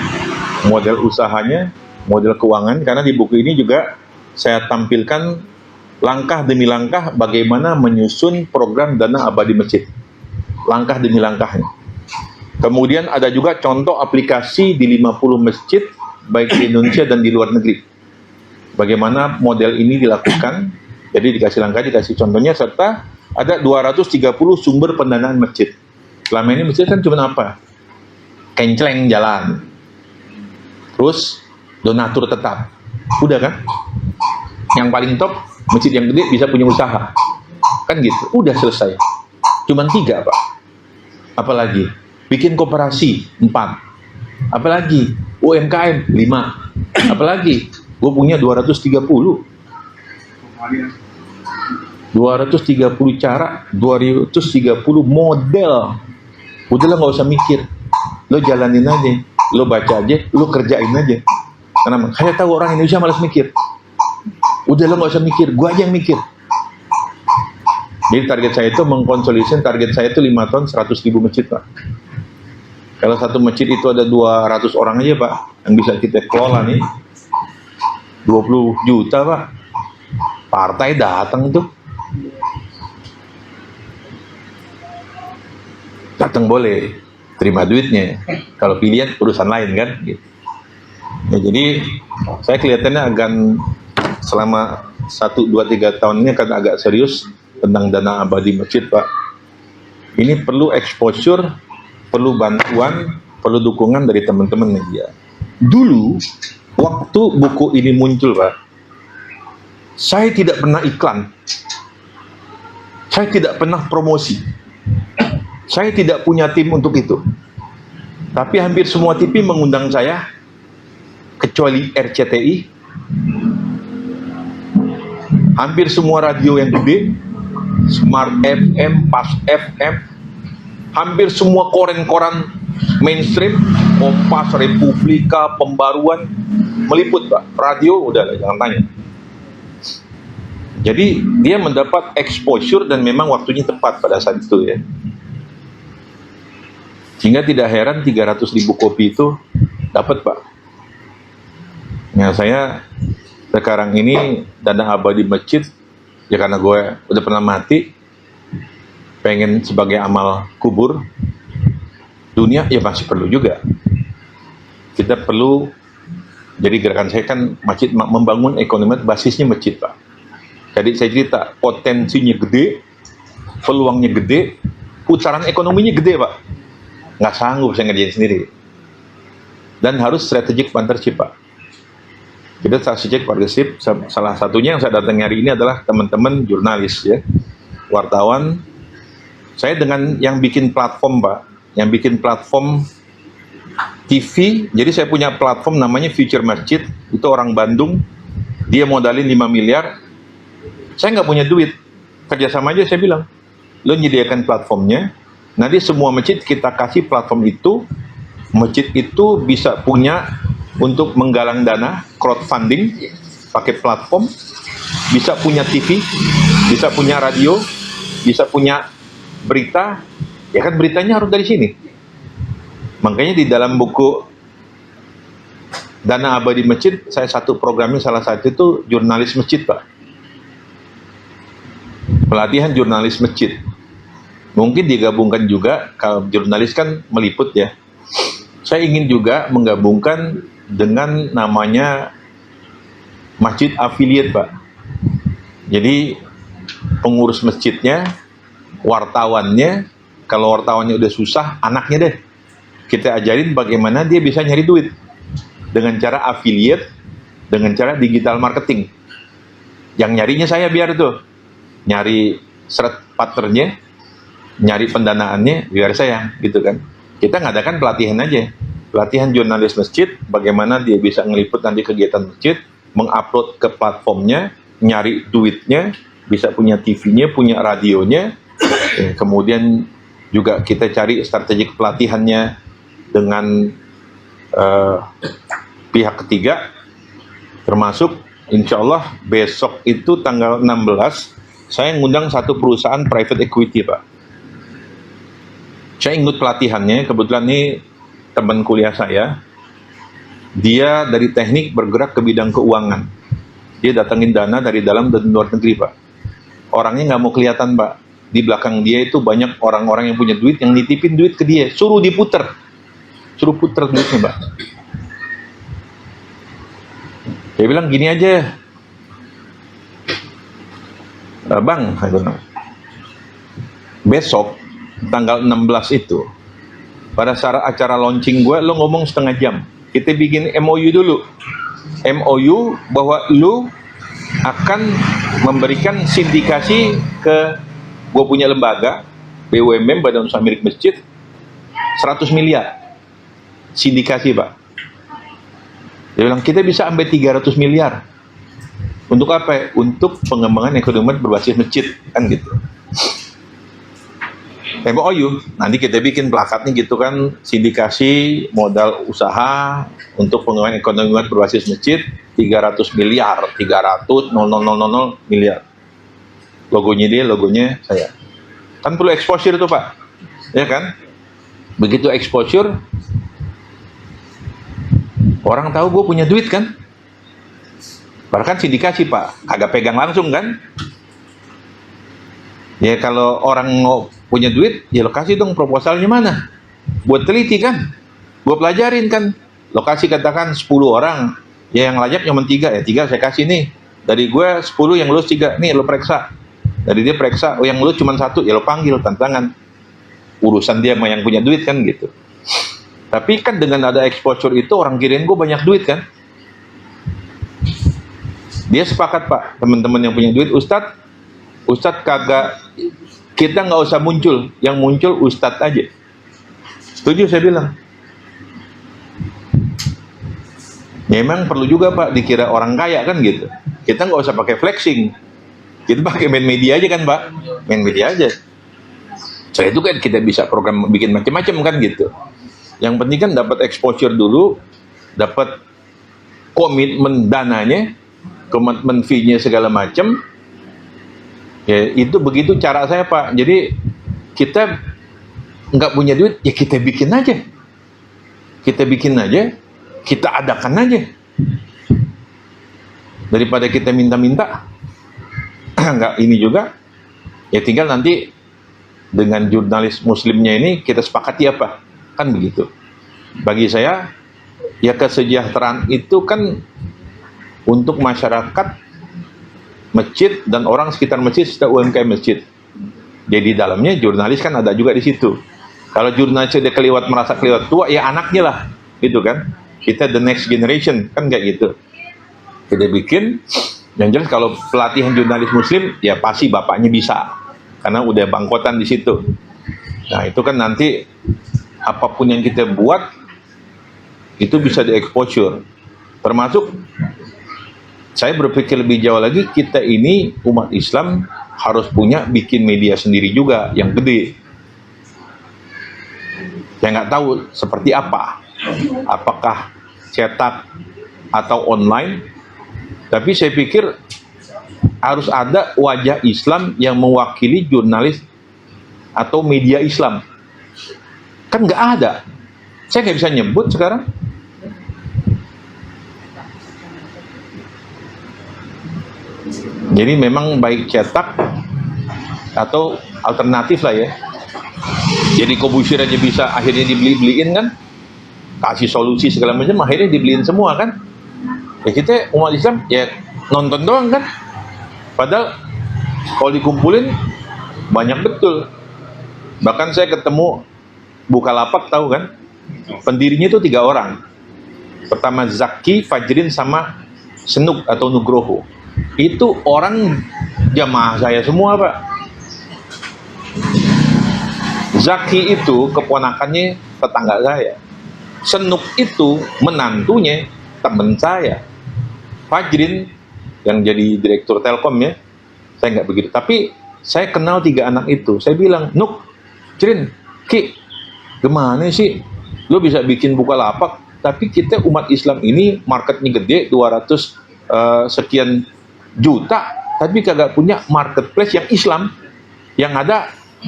model usahanya, model keuangan. Karena di buku ini juga saya tampilkan langkah demi langkah bagaimana menyusun program dana abadi masjid. Langkah demi langkahnya. Kemudian ada juga contoh aplikasi di 50 masjid, baik di Indonesia dan di luar negeri. Bagaimana model ini dilakukan, jadi dikasih langkah, dikasih contohnya, serta ada 230 sumber pendanaan masjid. Selama ini masjid kan cuma apa? Kenceleng jalan. Terus donatur tetap. Udah kan? Yang paling top, masjid yang gede bisa punya usaha. Kan gitu, udah selesai. Cuman 3, Pak. Apalagi? Bikin koperasi, 4. Apalagi? UMKM, 5. Apalagi? Gue punya 230. 230 cara, 230 model. Udahlah nggak usah mikir. Lo jalanin aja, lo baca aja, lo kerjain aja. Karena saya tahu orang Indonesia malas mikir. Udah lo nggak usah mikir, gue aja yang mikir. Jadi target saya itu mengkonsolidasikan, target saya itu 5 tahun 100.000 masjid, Pak. Kalau satu masjid itu ada 200 orang aja, Pak, yang bisa kita kelola nih. 20 juta, Pak. Partai datang tuh. Datang boleh, terima duitnya. Kalau pilihan urusan lain kan. Gitu. Ya, jadi saya kelihatannya akan selama 1, 2, 3 tahun ini akan agak serius tentang dana abadi masjid, Pak. Ini perlu exposure, perlu bantuan, perlu dukungan dari teman-teman media. Dulu waktu buku ini muncul, Pak, saya tidak pernah iklan, saya tidak pernah promosi, saya tidak punya tim untuk itu. Tapi hampir semua TV mengundang saya, kecuali RCTI, hampir semua radio yang gede, Smart FM, Pas FM, hampir semua koran-koran mainstream, Kompas, Republika, Pembaruan, meliput, Pak. Radio, udah jangan tanya. Jadi dia mendapat exposure dan memang waktunya tepat pada saat itu ya. Sehingga tidak heran 300.000 kopi itu dapat, Pak. Ya, saya sekarang ini dana abadi masjid, ya karena gue udah pernah mati, pengen sebagai amal kubur, dunia ya masih perlu juga. Kita perlu, jadi gerakan saya kan masjid, membangun ekonomi basisnya masjid, Pak. Jadi saya cerita, potensinya gede, peluangnya gede, putaran ekonominya gede, Pak. Nggak sanggup saya ngerjain sendiri. Dan harus strategic partnership, Pak. Kita strategic partnership, salah satunya yang saya datang hari ini adalah teman-teman jurnalis ya, wartawan. Saya dengan yang bikin platform, Pak, yang bikin platform TV. Jadi saya punya platform namanya Future Masjid, itu orang Bandung, dia modalin 5 miliar. Saya nggak punya duit, kerjasama aja saya bilang. Lo nyediakan platformnya, nanti semua masjid kita kasih platform itu. Masjid itu bisa punya untuk menggalang dana, crowdfunding, pakai platform, bisa punya TV, bisa punya radio, bisa punya berita, ya kan beritanya harus dari sini. Makanya di dalam buku Dana Abadi Masjid, saya satu programnya salah satu itu jurnalis masjid, Pak. Pelatihan jurnalis masjid. Mungkin digabungkan juga, kalau jurnalis kan meliput ya. Saya ingin juga menggabungkan dengan namanya masjid affiliate, Pak. Jadi pengurus masjidnya, wartawannya, kalau wartawannya udah susah, anaknya deh. Kita ajarin bagaimana dia bisa nyari duit. Dengan cara affiliate, dengan cara digital marketing. Yang nyarinya saya biar tuh. Nyari seret partnernya, nyari pendanaannya, biar saya, gitu kan. Kita ngadakan pelatihan aja. Pelatihan jurnalis masjid, bagaimana dia bisa ngeliput nanti kegiatan masjid, mengupload ke platformnya, nyari duitnya, bisa punya TV-nya, punya radionya, kemudian juga kita cari strategik pelatihannya dengan pihak ketiga, termasuk insya Allah besok itu tanggal 16, saya ngundang satu perusahaan private equity, Pak. Saya ikut pelatihannya, kebetulan ini teman kuliah saya, dia dari teknik bergerak ke bidang keuangan. dia datangin dana dari dalam dan luar negeri, Pak. Orangnya nggak mau kelihatan, Pak. Di belakang dia itu banyak orang-orang yang punya duit, yang nitipin duit ke dia, suruh diputer. Suruh puter duitnya, Pak. Dia bilang gini aja, Bang, besok tanggal 16 itu, pada saat acara launching gue, lo ngomong setengah jam. Kita bikin MOU dulu. MOU bahwa lo akan memberikan sindikasi ke gue punya lembaga, BUMN, Badan Usaha Milik Masjid, 100 miliar. Sindikasi, Pak. Dia bilang, kita bisa sampai 300 miliar. Untuk apa? Untuk pengembangan ekonomi berbasis masjid. Kan gitu. MOU, nanti kita bikin plakatnya gitu kan, sindikasi modal usaha untuk pengembangan ekonomi berbasis masjid 300 miliar, 300 miliar. Logonya dia, logonya saya. Kan perlu exposure tuh, Pak. Ya kan? Begitu exposure, orang tahu gue punya duit kan? Bahkan sindikasi, Pak, agak pegang langsung kan? Ya kalau orang mau punya duit, ya lokasi dong proposalnya mana? Buat teliti kan? Gue pelajarin kan? Lokasi katakan 10 orang, ya yang lajap cuma 3, ya 3 saya kasih nih. Dari gue 10 yang lulus 3, nih lo periksa. Dari dia periksa, oh yang lulus cuma 1, ya lo panggil tantangan. Urusan dia sama yang punya duit kan gitu. Tapi kan dengan ada exposure itu, orang kirain gue banyak duit kan? Dia sepakat, Pak, teman-teman yang punya duit, Ustadz kagak, kita nggak usah muncul, yang muncul Ustadz aja. Setuju saya bilang. Memang perlu juga, Pak, dikira orang kaya kan gitu. Kita nggak usah pakai flexing, kita pakai main media aja kan, Pak, main media aja. Setelah itu kan kita bisa program bikin macam-macam kan gitu. Yang penting kan dapat exposure dulu, dapat komitmen dananya, komitmen fee-nya segala macam. Ya itu begitu cara saya, Pak. Jadi kita nggak punya duit, ya kita bikin aja. Kita bikin aja, kita adakan aja. Daripada kita minta-minta, nggak ini juga. Ya tinggal nanti dengan jurnalis muslimnya ini kita sepakati apa. Kan begitu. Bagi saya, ya kesejahteraan itu kan untuk masyarakat masjid dan orang sekitar masjid serta UMKM masjid. Jadi dalamnya jurnalis kan ada juga di situ. Kalau jurnalis dia merasa kelewat tua, ya anaknya lah, gitu kan. Kita the next generation kan kayak gitu. Kita bikin, yang jelas kalau pelatihan jurnalis muslim, ya pasti bapaknya bisa, karena udah bangkotan di situ. Nah itu kan nanti apapun yang kita buat itu bisa di-exposure. Termasuk saya berpikir lebih jauh lagi, kita ini umat Islam harus punya bikin media sendiri juga yang gede. Saya nggak tahu seperti apa, apakah cetak atau online, tapi saya pikir harus ada wajah Islam yang mewakili jurnalis atau media Islam. Kan nggak ada. Saya nggak bisa nyebut sekarang. Jadi memang baik cetak atau alternatif lah ya. Jadi Kobusir aja bisa akhirnya dibeliin kan, kasih solusi segala macam, akhirnya dibeliin semua kan. Ya kita umat Islam ya nonton doang kan. Padahal kalau dikumpulin banyak betul. Bahkan saya ketemu Bukalapak, tahu kan? Pendirinya itu 3 orang. Pertama Zaki, Fajrin sama Senuk atau Nugroho. Itu orang jamaah saya semua, Pak. Zaki itu keponakannya tetangga saya. Senuk itu menantunya teman saya. Fajrin yang jadi direktur Telkom ya, saya nggak begitu. Tapi saya kenal 3 anak itu. Saya bilang, Nuk, Jrin, Ki, gimana sih? Lo bisa bikin Bukalapak, tapi kita umat Islam ini marketnya gede, 200 sekian juta, tapi kagak punya marketplace yang Islam. Yang ada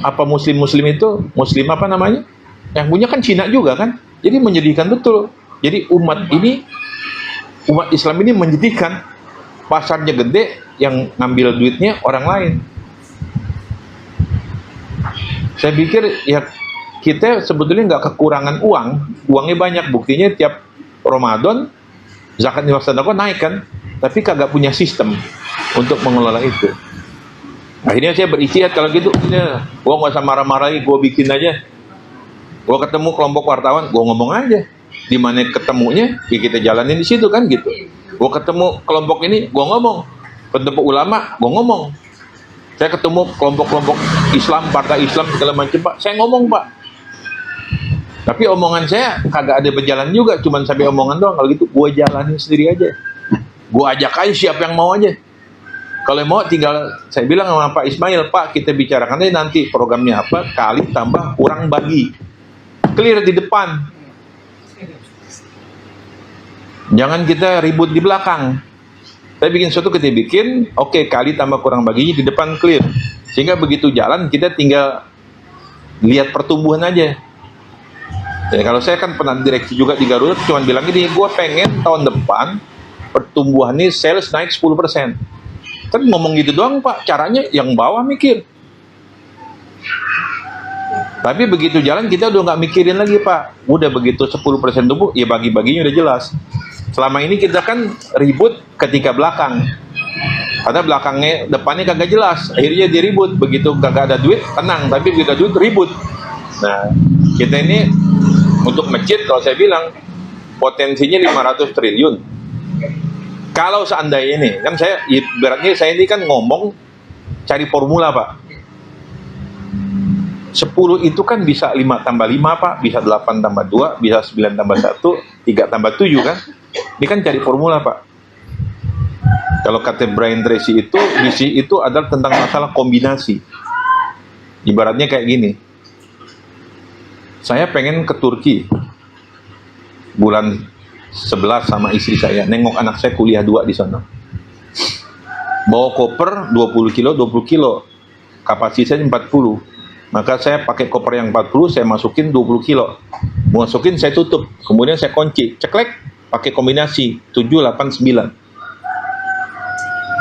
apa muslim-muslim itu, muslim apa namanya? Yang punya kan Cina juga kan. Jadi menyedihkan betul. Jadi umat Islam ini menyedihkan. pasarnya gede, yang ngambil duitnya orang lain. Saya pikir ya kita sebetulnya nggak kekurangan uang, uangnya banyak, buktinya tiap Ramadan zakat infak sedekah naik kan, tapi kagak punya sistem untuk mengelola itu. Akhirnya saya beristihad, kalau gitu gua nggak usah marah-marah lagi, gua bikin aja. Gua ketemu kelompok wartawan, gua ngomong aja. Di mana ketemunya, ya kita jalanin di situ kan gitu. Gua ketemu kelompok ini, gua ngomong. Ketemu ulama, gua ngomong. Saya ketemu kelompok-kelompok Islam, partai Islam segala macam, Pak. Saya ngomong, Pak. Tapi omongan saya kagak ada berjalan juga, cuman sampai omongan doang. Kalau gitu, gua jalanin sendiri aja. Gua ajak aja siapa yang mau aja. Kalau mau tinggal saya bilang sama Pak Ismail, Pak, kita bicarakan aja nanti programnya apa, kali tambah kurang bagi. Clear di depan. Jangan kita ribut di belakang. Saya bikin sesuatu, kita bikin, oke, kali tambah kurang baginya di depan clear. Sehingga begitu jalan, kita tinggal lihat pertumbuhan aja. Jadi kalau saya kan pernah direksi juga di Garuda, cuma bilang gini, gue pengen tahun depan pertumbuhan ini sales naik 10%. Kan ngomong gitu doang, Pak. Caranya yang bawah mikir. Tapi begitu jalan kita udah nggak mikirin lagi, Pak. Udah begitu 10% tumbuh, ya bagi-baginya udah jelas. Selama ini kita kan ribut ketika belakang. Karena belakangnya, depannya kagak jelas. Akhirnya dia ribut. Begitu kagak ada duit, tenang. Tapi begitu ada duit, ribut. Nah, kita ini untuk masjid, kalau saya bilang, potensinya 500 triliun. Kalau seandainya ini, kan saya, ibaratnya saya ini kan ngomong, cari formula, Pak. 10 itu kan bisa 5 tambah 5, Pak. Bisa 8 tambah 2, bisa 9 tambah 1, 3 tambah 7, kan? Ini kan cari formula, Pak. Kalau kata Brian Tracy itu, misi itu adalah tentang masalah kombinasi. Ibaratnya kayak gini. Saya pengen ke Turki bulan 11 sama istri saya, nengok anak saya kuliah 2 di sana. Bawa koper 20 kilo, kapasitasnya 40. Maka saya pakai koper yang 40, saya masukin 20 kilo. Masukin, saya tutup, kemudian saya kunci, ceklek, pakai kombinasi 7, 8, 9.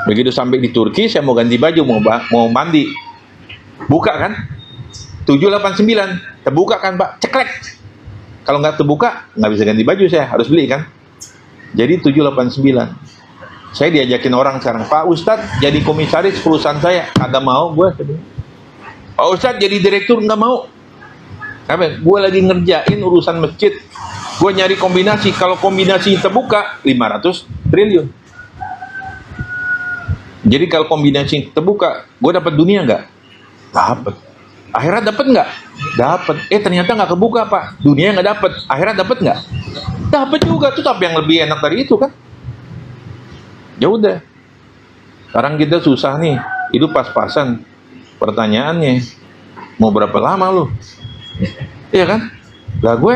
Begitu sampai di Turki, saya mau ganti baju, mau mandi. Buka kan? 7, 8, 9. Terbuka kan, Pak? Ceklek. Kalau nggak terbuka, nggak bisa ganti baju, saya harus beli kan? Jadi 7, 8, 9. Saya diajakin orang sekarang, Pak Ustadz jadi komisaris perusahaan saya. Kagak mau gue. Pak Ustadz jadi direktur, nggak mau. Gue lagi ngerjain urusan masjid. Gue nyari kombinasi. Kalau kombinasi terbuka, 500 triliun. Jadi kalau kombinasi terbuka, gue dapat dunia nggak? Dapat. Akhirat dapat nggak? Dapat. Ternyata nggak kebuka, Pak. Dunia nggak dapat. Akhirat dapat nggak? Dapat juga. Tuh tapi yang lebih enak dari itu kan? Ya udah. Sekarang kita susah nih. Hidup pas-pasan. Pertanyaannya, mau berapa lama lu? Iya kan? Lah gue,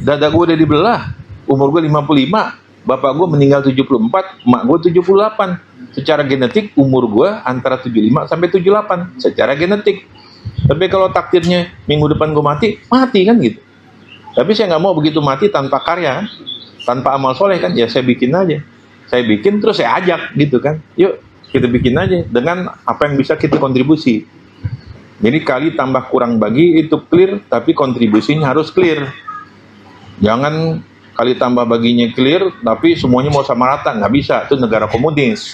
dada gue udah dibelah. Umur gue 55. Bapak gue meninggal 74. Emak gue 78. Secara genetik, umur gue antara 75 sampai 78. Secara genetik. Tapi kalau takdirnya minggu depan gue mati kan gitu. Tapi saya nggak mau begitu mati tanpa karya, tanpa amal soleh kan. Ya saya bikin aja. Saya bikin terus saya ajak gitu kan. Yuk kita bikin aja dengan apa yang bisa kita kontribusi. Jadi kali tambah kurang bagi itu clear, tapi kontribusinya harus clear. Jangan kali tambah baginya clear, tapi semuanya mau sama rata, nggak bisa. Itu negara komunis.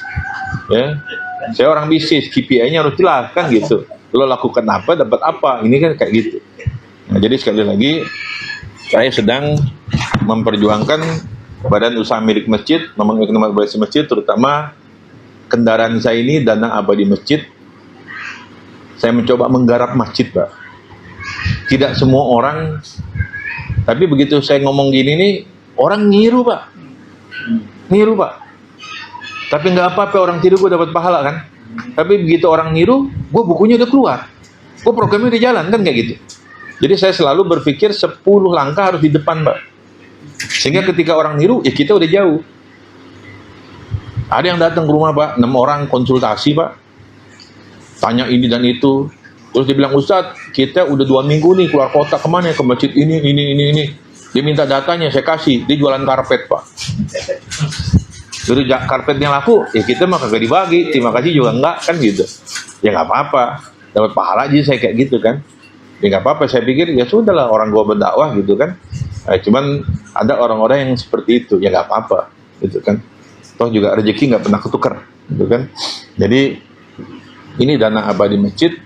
Ya, saya orang bisnis, KPI-nya harus jelas kan gitu. Lo lakukan apa, dapat apa, ini kan kayak gitu. Nah, jadi sekali lagi, saya sedang memperjuangkan badan usaha milik masjid, membangun masjid, terutama kendaraan saya ini dana abadi masjid. Saya mencoba menggarap masjid, Pak. Tidak semua orang, tapi begitu saya ngomong gini nih, orang ngiru, Pak. Ngiru, Pak. Tapi nggak apa-apa, orang tiru gue dapat pahala kan. Tapi begitu orang niru, gue bukunya udah keluar. Gue programnya udah jalan, kan kayak gitu. Jadi saya selalu berpikir 10 langkah harus di depan, Pak. Sehingga ketika orang niru, ya kita udah jauh. Ada yang datang ke rumah, Pak, 6 orang konsultasi, Pak. Tanya ini dan itu. Terus dia bilang, Ustadz, kita udah 2 minggu nih keluar kota, kemana ya? Ke masjid ini. Dia minta datanya, saya kasih. Dia jualan karpet, Pak. Jadi karpetnya laku, ya kita mah kagak dibagi, terima kasih juga enggak, kan gitu. Ya nggak apa-apa, dapat pahala aja saya kayak gitu kan. Ya nggak apa-apa, saya pikir ya sudahlah orang gua berdakwah gitu kan. Cuman ada orang-orang yang seperti itu, ya nggak apa-apa gitu kan. Toh juga rezeki nggak pernah ketukar gitu kan. Jadi ini dana abadi masjid.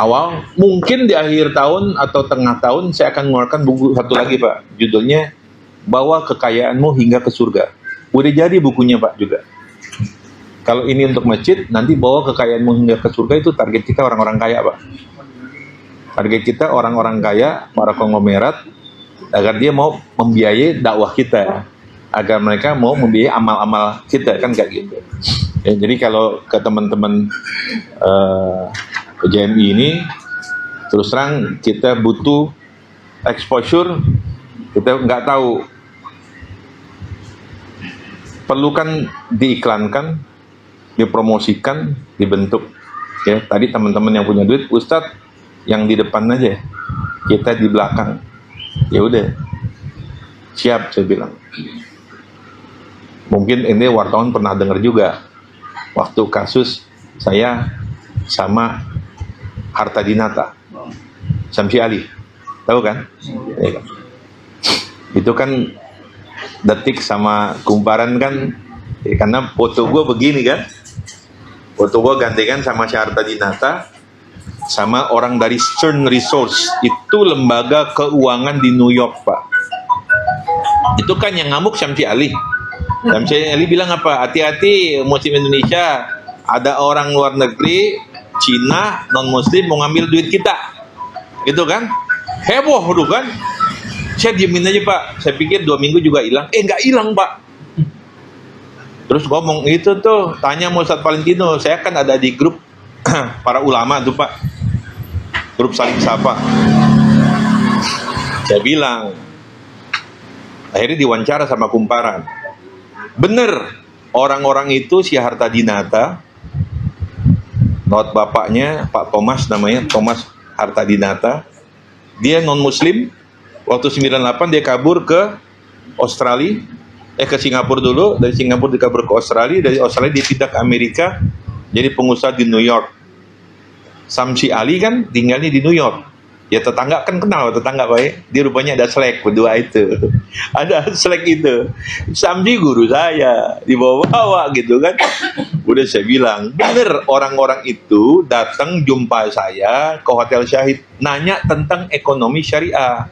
Awal mungkin di akhir tahun atau tengah tahun saya akan mengeluarkan buku satu lagi Pak, judulnya Bawa Kekayaanmu Hingga ke Surga. Udah jadi bukunya Pak juga. Kalau ini untuk masjid, nanti bawa kekayaanmu hingga ke surga, itu target kita orang-orang kaya Pak. Target kita orang-orang kaya, para konglomerat, agar dia mau membiayai dakwah kita, agar mereka mau membiayai amal-amal kita, kan kayak gitu. Ya, jadi kalau ke teman-teman PJMI ini, terus terang kita butuh exposure, kita nggak tahu, perlukan diiklankan, dipromosikan, dibentuk. Ya, tadi teman-teman yang punya duit, Ustadz yang di depan aja, kita di belakang. Ya udah, siap saya bilang. Mungkin ini wartawan pernah dengar juga, waktu kasus saya sama Harta Dinata, Samsi Ali, tahu kan? Ya, itu kan Detik sama Kumparan kan, ya, karena foto gue begini kan, foto gue gandengan sama Harta Dinata, sama orang dari Stern Resource, itu lembaga keuangan di New York Pak. Itu kan yang ngamuk Samsi Ali. Samsi Ali bilang apa? Hati-hati Muslim Indonesia, ada orang luar negeri, Cina, non-Muslim mau ngambil duit kita, gitu kan? Heboh dulu kan? Saya diemin aja Pak, saya pikir 2 minggu juga hilang, nggak hilang Pak. Terus ngomong itu tuh, tanya sama Ustadz Valentino, saya kan ada di grup para ulama tuh Pak, grup saling sapa. Saya bilang, akhirnya diwawancara sama Kumparan, bener orang-orang itu si Harta Dinata, not bapaknya Pak Thomas namanya, Thomas Harta Dinata, dia non-Muslim. Waktu 98 dia kabur ke Australia, ke Singapura dulu, dari Singapura dia kabur ke Australia, dari Australia dia pindah ke Amerika, jadi pengusaha di New York. Samsi Ali kan tinggalnya di New York. Ya tetangga kan kenal, tetangga baik. Dia rupanya ada Slack berdua itu. Ada Slack itu. Samsi guru saya, dibawa-bawa gitu kan. Udah saya bilang, bener orang-orang itu datang jumpa saya ke Hotel Syahid, nanya tentang ekonomi syariah,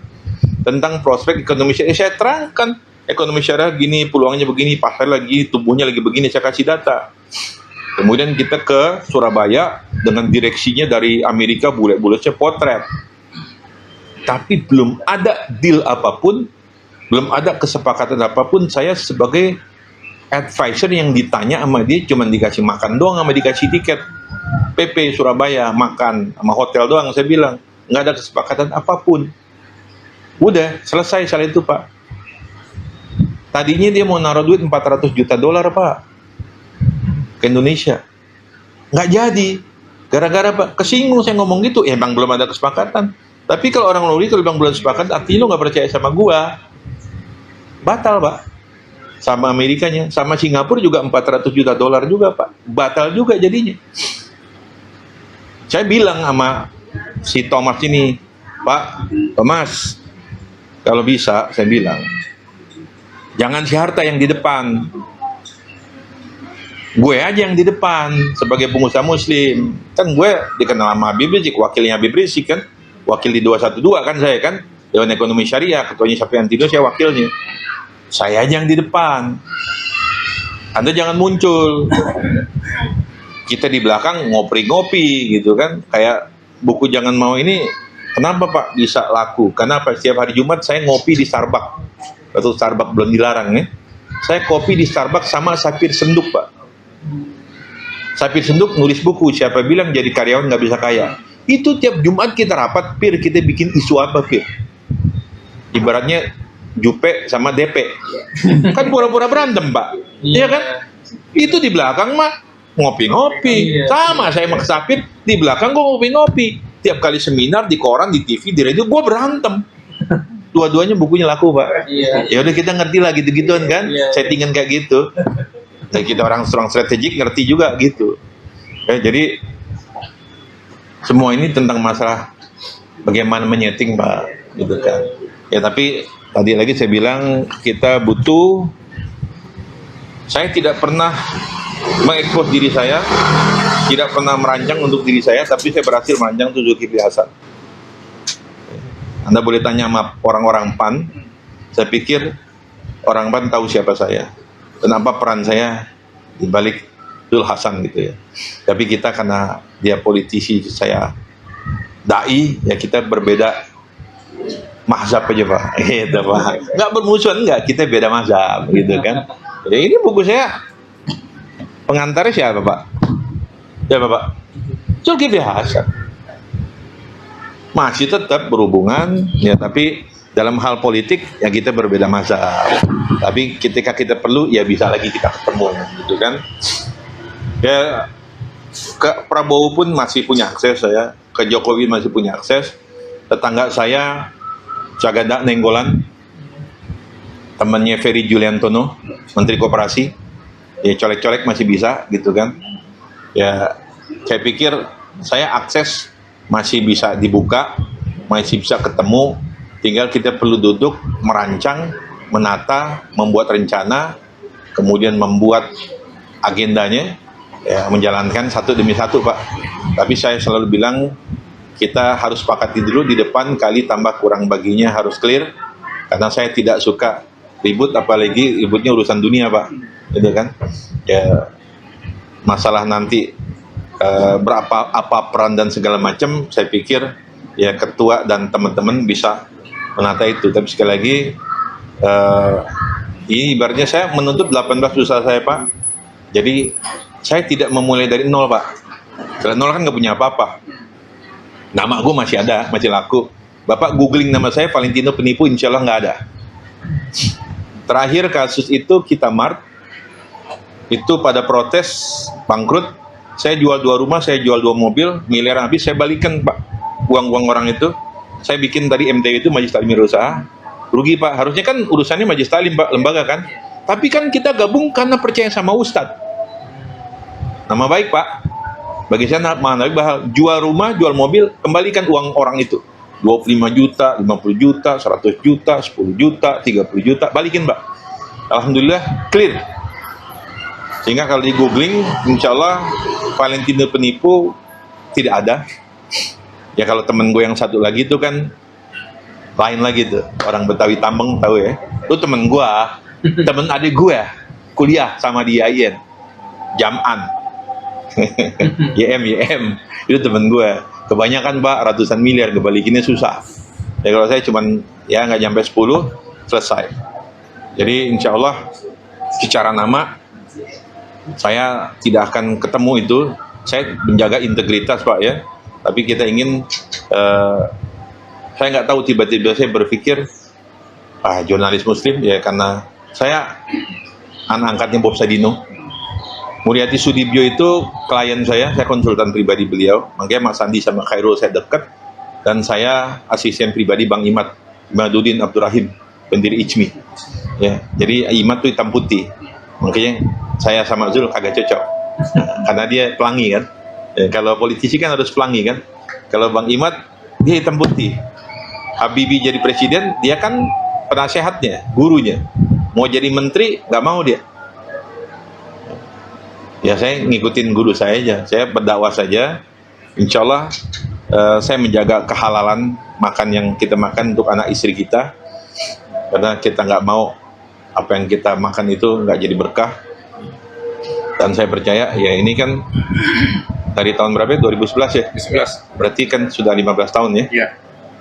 tentang prospek ekonomi syariah. Saya terangkan, ekonomi syariah gini, peluangnya begini, pasar lagi, tumbuhnya lagi begini, saya kasih data. Kemudian kita ke Surabaya dengan direksinya dari Amerika, bule-bulenya potret. Tapi belum ada deal apapun, belum ada kesepakatan apapun. Saya sebagai advisor yang ditanya sama dia cuma dikasih makan doang, sama dikasih tiket PP Surabaya, makan sama hotel doang. Saya bilang nggak ada kesepakatan apapun. Udah selesai soal itu Pak. Tadinya dia mau naruh duit $400 juta Pak ke Indonesia, nggak jadi. Gara-gara Pak kesinggung saya ngomong gitu, emang belum ada kesepakatan. Tapi kalau orang luar itu bilang belum sepakat, artinya lo nggak percaya sama gua. Batal Pak. Sama Amerikanya, sama Singapura juga $400 juta juga Pak. Batal juga jadinya. Saya bilang sama si Thomas ini, Pak Thomas, kalau bisa saya bilang, jangan si Harta yang di depan, gue aja yang di depan sebagai pengusaha Muslim. Kan gue dikenal sama Habib Rizik, wakilnya Habib Rizik kan, wakil di 212 kan saya kan, Dewan Ekonomi Syariah, ketuanya Syafiantino, saya wakilnya. Saya aja yang di depan, Anda jangan muncul. Kita di belakang ngopi-ngopi gitu kan, kayak buku Jangan Mau ini. Kenapa Pak bisa laku? Karena setiap hari Jumat saya ngopi di Starbucks. Waktu Starbucks belum dilarang ya, saya kopi di Starbucks sama Sapir Senduk Pak. Sapir Senduk nulis buku, siapa bilang jadi karyawan nggak bisa kaya. Itu tiap Jumat kita rapat, Pir, kita bikin isu apa Pir? Ibaratnya Jupe sama DP. Kan pura-pura berantem Pak. Iya kan? Itu di belakang mah ngopi-ngopi. Sama saya sama Sapir, di belakang gue ngopi-ngopi. Tiap kali seminar di koran, di TV, di radio, gue berantem. dua-duanya bukunya laku Pak. Iya. Ya udah kita ngerti lah gitu-gituan kan, Iya. settingan kayak gitu. Ya, kita orang strategik ngerti juga gitu. Ya, jadi semua ini tentang masalah bagaimana menyeting Pak, gitu kan. Ya tapi tadi lagi saya bilang kita butuh. Saya tidak pernah mengekspos diri saya, tidak pernah merancang untuk diri saya, tapi saya berhasil merancang untuk Zulkifli Hasan. Anda boleh tanya sama orang-orang PAN, saya pikir orang PAN tahu siapa saya, dan apa peran saya di balik Zul Hasan gitu ya. Tapi kita karena dia politisi, saya dai, ya kita berbeda mazhab aja Pak, gitu Pak. Nggak bermusuhan, nggak, kita beda mazhab gitu kan. Jadi ini buku saya, pengantarnya siapa Pak? Siapa Pak? Zulkifli Hasan. Masih tetap berhubungan, ya tapi dalam hal politik ya kita berbeda mazhab. Tapi ketika kita perlu ya bisa lagi kita ketemu, gitu kan? Ya ke Prabowo pun masih punya akses saya, ke Jokowi masih punya akses. Tetangga saya Cagada Nenggolan, temannya Ferry Juliantono, Menteri Koperasi, ya colek-colek masih bisa, gitu kan? Ya saya pikir saya akses masih bisa dibuka, masih bisa ketemu, tinggal kita perlu duduk, merancang, menata, membuat rencana, kemudian membuat agendanya, ya menjalankan satu demi satu Pak. Tapi saya selalu bilang, kita harus sepakati dulu di depan, kali tambah kurang baginya harus clear, karena saya tidak suka ribut, apalagi ributnya urusan dunia Pak, gitu kan? Ya masalah nanti berapa apa peran dan segala macam, saya pikir ya ketua dan teman-teman bisa menata itu. Tapi sekali lagi ini ibaratnya saya menuntut 18 usaha saya Pak, jadi saya tidak memulai dari nol Pak. Karena nol kan nggak punya apa-apa. Nama gue masih ada, masih laku. Bapak googling nama saya Valentino Penipu, insya Allah nggak ada. Terakhir kasus itu kita Mart, itu pada protes bangkrut, saya jual 2 rumah, saya jual 2 mobil, miliaran habis, saya balikan Pak uang-uang orang itu. Saya bikin tadi MTW itu Majelis Taklim Usaha, rugi Pak. Harusnya kan urusannya Majelis Taklim Pak, lembaga kan. Tapi kan kita gabung karena percaya sama Ustadz. Nama baik Pak. Bagi saya nama baik, bahal jual rumah, jual mobil, kembalikan uang orang itu. 25 juta, 50 juta, 100 juta, 10 juta, 30 juta, balikin Pak. Alhamdulillah clear. Sehingga kalau di googling, insya Allah Valentino Penipu tidak ada. Ya kalau temen gue yang satu lagi itu kan lain lagi tuh, orang Betawi Tambeng tahu ya. Itu temen gue, temen adik gue, kuliah sama di IAIN, Jam'an. YM itu temen gue. Kebanyakan Pak ratusan miliar, kebalikinnya susah. Ya kalau saya cuman ya nggak nyampe 10 selesai. Jadi insya Allah secara nama saya tidak akan ketemu itu. Saya menjaga integritas Pak ya. Tapi kita ingin saya nggak tahu, tiba-tiba saya berpikir jurnalis Muslim ya, karena saya anak angkatnya Bob Sadino. Mulyati Sudibyo itu klien saya konsultan pribadi beliau. Makanya Mas Sandi sama Khairul saya dekat, dan saya asisten pribadi Bang Imaduddin Abdurrahim, pendiri ICMI. Ya, jadi Imad itu hitam putih. Makanya saya sama Zul agak cocok. Karena dia pelangi kan. Ya, kalau politisi kan harus pelangi kan. Kalau Bang Imad dia hitam putih. Habibie jadi presiden, dia kan penasehatnya, gurunya. Mau jadi menteri nggak mau dia. Ya saya ngikutin guru saya aja, saya berdakwah saja. Insya Allah saya menjaga kehalalan makan yang kita makan untuk anak istri kita, karena kita nggak mau apa yang kita makan itu nggak jadi berkah. Dan saya percaya ya ini kan dari tahun berapa? 2011 ya? 11. Berarti kan sudah 15 tahun ya? Iya.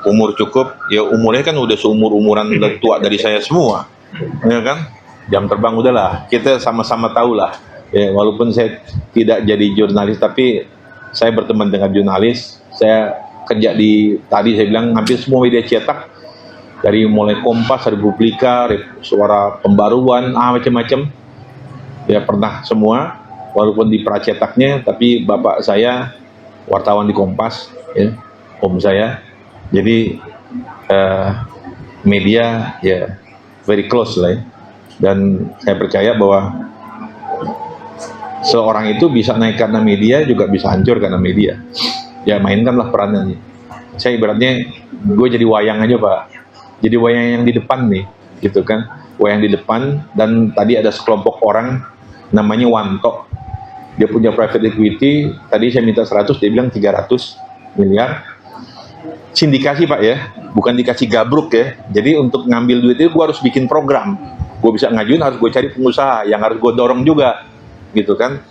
Umur cukup, ya umurnya kan udah seumur-umuran, udah tua dari saya semua, ya kan? Jam terbang udahlah, kita sama-sama tahu lah. Ya, walaupun saya tidak jadi jurnalis, tapi saya berteman dengan jurnalis. Saya kerja di, tadi saya bilang hampir semua media cetak, dari mulai Kompas, Republika, Suara Pembaruan, macam-macam. Ya pernah semua, walaupun di pracetaknya, tapi bapak saya wartawan di Kompas, ya, om saya. Jadi media ya very close lah ya. Dan saya percaya bahwa seorang itu bisa naik karena media, juga bisa hancur karena media. Ya mainkanlah perannya. Saya ibaratnya gue jadi wayang aja Pak. Jadi wayang yang di depan nih, gitu kan. Wayang di depan, dan tadi ada sekelompok orang namanya Wanto. Dia punya private equity, tadi saya minta 100, dia bilang 300 miliar. Sindikasi Pak ya, bukan dikasih gabruk ya. Jadi untuk ngambil duit itu gue harus bikin program. Gue bisa ngajuin, harus gue cari pengusaha yang harus gue dorong juga, gitu kan.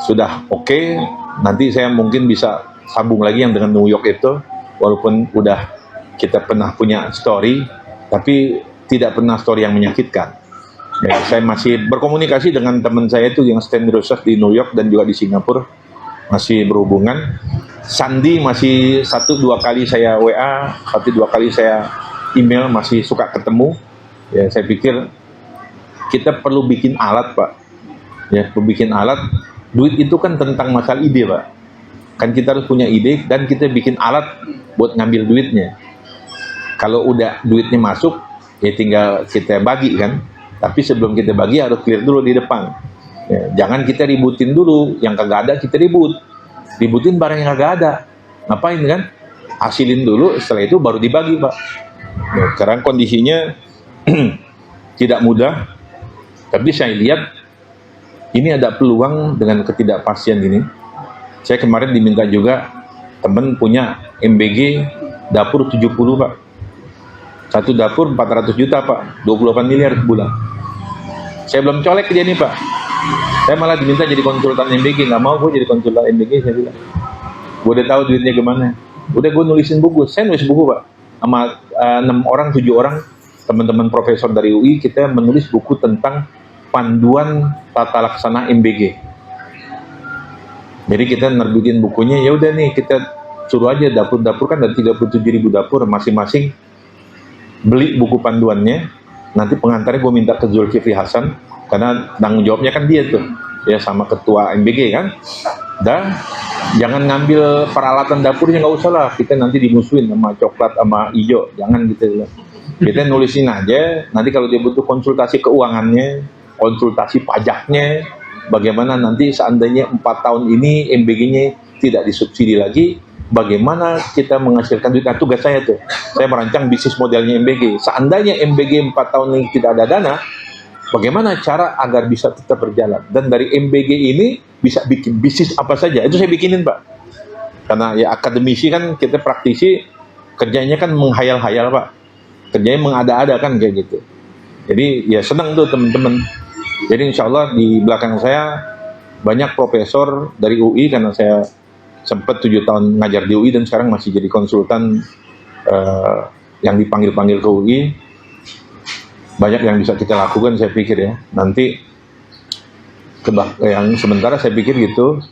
Sudah oke, nanti saya mungkin bisa sambung lagi yang dengan New York itu, walaupun udah kita pernah punya story, tapi tidak pernah story yang menyakitkan. Ya, saya masih berkomunikasi dengan teman saya itu yang stand research di New York dan juga di Singapura, masih berhubungan. Sandi masih 1-2 kali saya WA, 1-2 kali saya email, masih suka ketemu. Ya, saya pikir kita perlu bikin alat Pak. Ya, perlu bikin alat. Duit itu kan tentang masalah ide Pak. Kan kita harus punya ide dan kita bikin alat buat ngambil duitnya. Kalau udah duitnya masuk, ya tinggal kita bagi kan. Tapi sebelum kita bagi harus clear dulu di depan. Ya, jangan kita ributin dulu, yang kagak ada kita ribut. Ributin barang yang kagak ada. Ngapain kan? Hasilin dulu, setelah itu baru dibagi Pak. Ya, sekarang kondisinya tidak mudah. Tapi saya lihat ini ada peluang dengan ketidakpastian ini. Saya kemarin diminta juga, temen punya MBG dapur 70 Pak. Satu dapur 400 juta Pak, 28 miliar sebulan. Saya belum colek ke dia nih Pak. Saya malah diminta jadi konsultan MBG, nggak mau gue jadi konsultan MBG, saya bilang. Gue udah tahu duitnya gimana. Udah gue nulisin buku, saya nulis buku Pak. Sama 6 orang, 7 orang, teman-teman profesor dari UI, kita menulis buku tentang panduan tata laksana MBG. Jadi kita nerbitin bukunya, ya udah nih kita suruh aja dapur-dapur, kan ada 37.000 dapur, masing-masing beli buku panduannya. Nanti pengantarnya gue minta ke Zulkifli Hasan, karena tanggung jawabnya kan dia tuh, ya sama ketua MBG kan. Dan jangan ngambil peralatan dapurnya, nggak usah lah, kita nanti dimusuhin sama coklat sama hijau, jangan gitu. Kita nulisin aja, nanti kalau dia butuh konsultasi keuangannya, konsultasi pajaknya, bagaimana nanti seandainya 4 tahun ini MBG-nya tidak disubsidi lagi, bagaimana kita menghasilkan duit. Nah, tugas saya tuh, saya merancang bisnis modelnya MBG. Seandainya MBG 4 tahun ini tidak ada dana, bagaimana cara agar bisa tetap berjalan. Dan dari MBG ini bisa bikin bisnis apa saja, itu saya bikinin Pak. Karena ya akademisi kan, kita praktisi, kerjanya kan menghayal-hayal Pak. Kerjanya mengada-ada kan kayak gitu. Jadi ya senang tuh teman-teman. Jadi insya Allah di belakang saya banyak profesor dari UI, karena saya sempat 7 tahun ngajar di UI dan sekarang masih jadi konsultan yang dipanggil-panggil ke UI. Banyak yang bisa kita lakukan, saya pikir ya. Nanti yang sementara saya pikir gitu,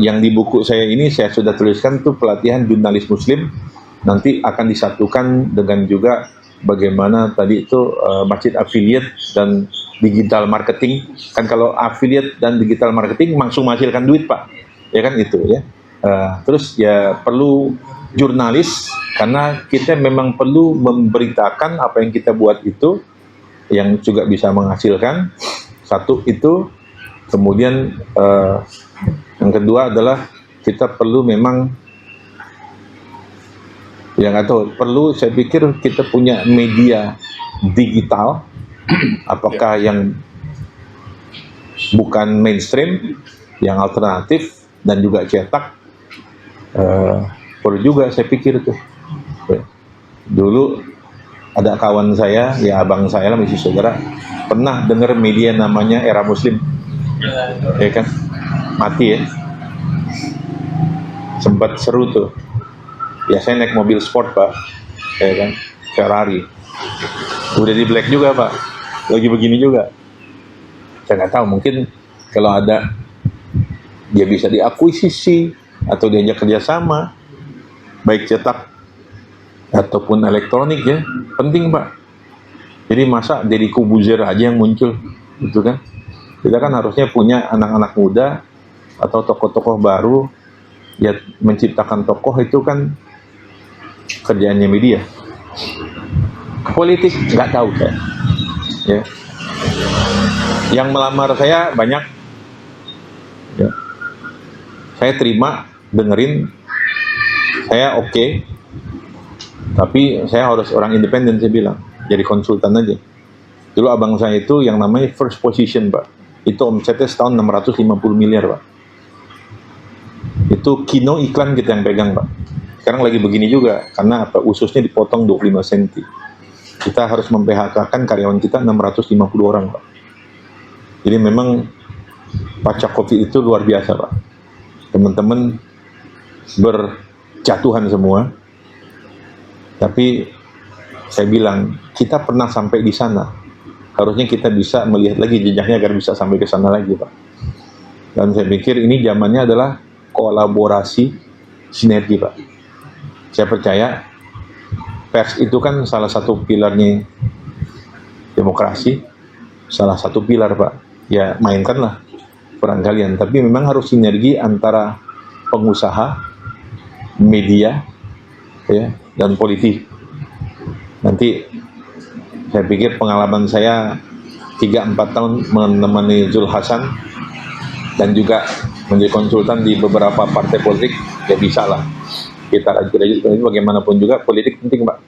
yang di buku saya ini saya sudah tuliskan tuh pelatihan jurnalis muslim. Nanti akan disatukan dengan juga bagaimana tadi itu masjid affiliate dan digital marketing. Kan kalau affiliate dan digital marketing langsung menghasilkan duit Pak, ya kan itu ya. Terus ya perlu jurnalis, karena kita memang perlu memberitakan apa yang kita buat itu yang juga bisa menghasilkan. Satu itu, kemudian yang kedua adalah kita perlu memang yang atau perlu, saya pikir kita punya media digital, apakah yang bukan mainstream, yang alternatif dan juga cetak. Perlu juga saya pikir tuh. Dulu ada kawan saya, ya abang saya lah, masih saudara, pernah dengar media namanya Era Muslim, ya kan, mati ya, sempat seru tuh. Ya saya naik mobil sport Pak, ya kan, Ferrari, udah di black juga Pak, lagi begini juga. Saya nggak tahu, mungkin kalau ada dia bisa diakuisisi atau diajak kerjasama, baik cetak ataupun elektronik ya, penting Pak. Jadi masa Deddy Corbuzier aja yang muncul, gitu kan? Kita kan harusnya punya anak-anak muda atau tokoh-tokoh baru, ya menciptakan tokoh itu kan kerjaannya media. Politik nggak tahu saya. Ya. Yang melamar saya banyak. Ya. Saya terima, dengerin, saya oke. Tapi saya harus orang independen, saya bilang. Jadi konsultan aja. Dulu abang saya itu yang namanya first position, Pak. Itu omsetnya setahun 650 miliar, Pak. Itu kino iklan kita yang pegang, Pak. Sekarang lagi begini juga, karena apa? Ususnya dipotong 25 cm. Kita harus mem-PHK-kan karyawan kita 650 orang, Pak. Jadi memang pasca COVID itu luar biasa, Pak. Teman-teman berjatuhan semua. Tapi saya bilang, kita pernah sampai di sana. Harusnya kita bisa melihat lagi jejaknya agar bisa sampai ke sana lagi, Pak. Dan saya pikir ini zamannya adalah kolaborasi, sinergi, Pak. Saya percaya pers itu kan salah satu pilarnya demokrasi, salah satu pilar, Pak. Ya mainkanlah peran kalian, tapi memang harus sinergi antara pengusaha, media, ya, dan politik. Nanti saya pikir pengalaman saya 3-4 tahun menemani Zul Hasan dan juga menjadi konsultan di beberapa partai politik, ya bisa lah kita rajut-rajut. Bagaimanapun juga politik penting, Pak.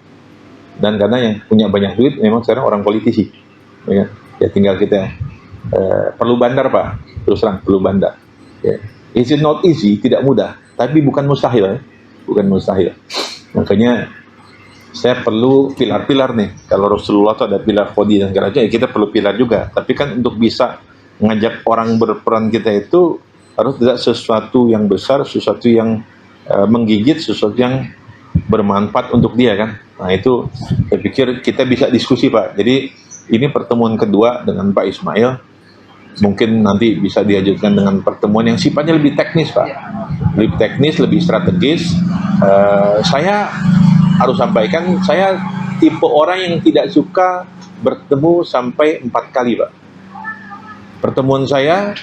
Dan karena yang punya banyak duit memang sekarang orang politisi, ya, ya tinggal kita perlu bandar, Pak. Terus terang perlu bandar. Ya. Is it not easy? Tidak mudah, tapi bukan mustahil, ya. Bukan mustahil. Makanya saya perlu pilar-pilar nih. Kalau Rasulullah itu ada pilar kodi dan segala macam, ya kita perlu pilar juga. Tapi kan untuk bisa ngajak orang berperan kita itu harus tidak sesuatu yang besar, sesuatu yang menggigit, sesuatu yang bermanfaat untuk dia kan. Nah itu saya pikir kita bisa diskusi, Pak. Jadi ini pertemuan kedua dengan Pak Ismail. Mungkin nanti bisa diajukan dengan pertemuan yang sifatnya lebih teknis, Pak. Lebih teknis, lebih strategis. Saya harus sampaikan, saya tipe orang yang tidak suka bertemu sampai 4 kali, Pak. Pertemuan saya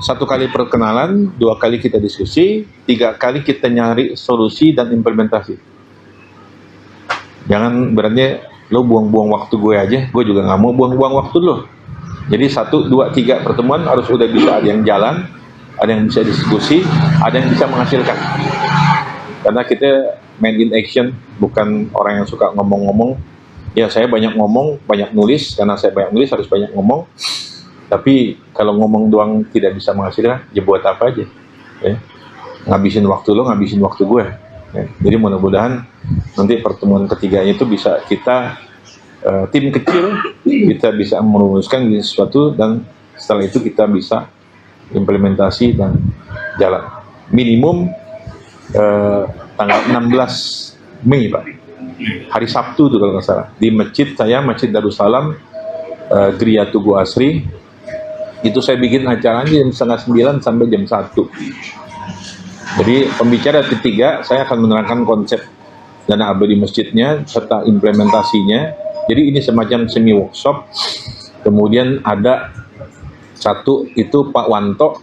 1 kali perkenalan, 2 kali kita diskusi, 3 kali kita nyari solusi dan implementasi. Jangan berarti lo buang-buang waktu gue aja, gue juga nggak mau buang-buang waktu lo. Jadi 1, 2, 3 pertemuan harus udah bisa ada yang jalan, ada yang bisa diskusi, ada yang bisa menghasilkan. Karena kita main in action, bukan orang yang suka ngomong-ngomong. Ya saya banyak ngomong, banyak nulis, karena saya banyak nulis harus banyak ngomong. Tapi kalau ngomong doang tidak bisa menghasilkan, ya buat apa aja? Ya. Ngabisin waktu lo, ngabisin waktu gue. Ya. Jadi mudah-mudahan nanti pertemuan ketiganya itu bisa kita tim kecil, kita bisa merumuskan sesuatu dan setelah itu kita bisa implementasi dan jalan. Minimum tanggal 16 Mei, Pak. Hari Sabtu itu kalau nggak salah. Di masjid saya, Masjid Darussalam, Gria Tugu Asri. Itu saya bikin acaranya jam 8:30 sampai jam 1. Jadi pembicara ketiga, saya akan menerangkan konsep dana abadi masjidnya serta implementasinya. Jadi ini semacam semi workshop. Kemudian ada satu itu Pak Wanto,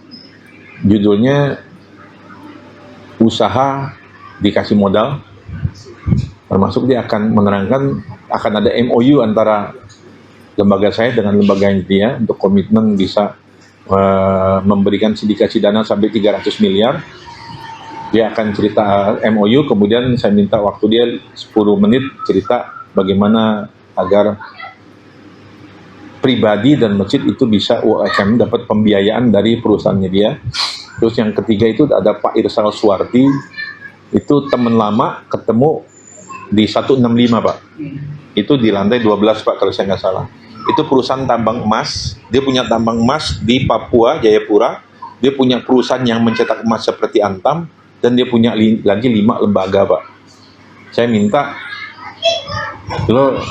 judulnya usaha dikasih modal. Termasuk dia akan menerangkan akan ada MOU antara lembaga saya dengan lembaga dia untuk komitmen bisa memberikan sindikasi dana sampai 300 miliar. Dia akan cerita MOU, kemudian saya minta waktu dia 10 menit cerita bagaimana agar pribadi dan masjid itu bisa UMKM dapat pembiayaan dari perusahaannya dia. Terus yang ketiga itu ada Pak Irsal Suwardi, itu teman lama ketemu di 165, Pak. Itu di lantai 12, Pak, kalau saya nggak salah. Itu perusahaan tambang emas, dia punya tambang emas di Papua, Jayapura, dia punya perusahaan yang mencetak emas seperti Antam, dan dia punya lagi 5 lembaga, Pak. Saya minta, lo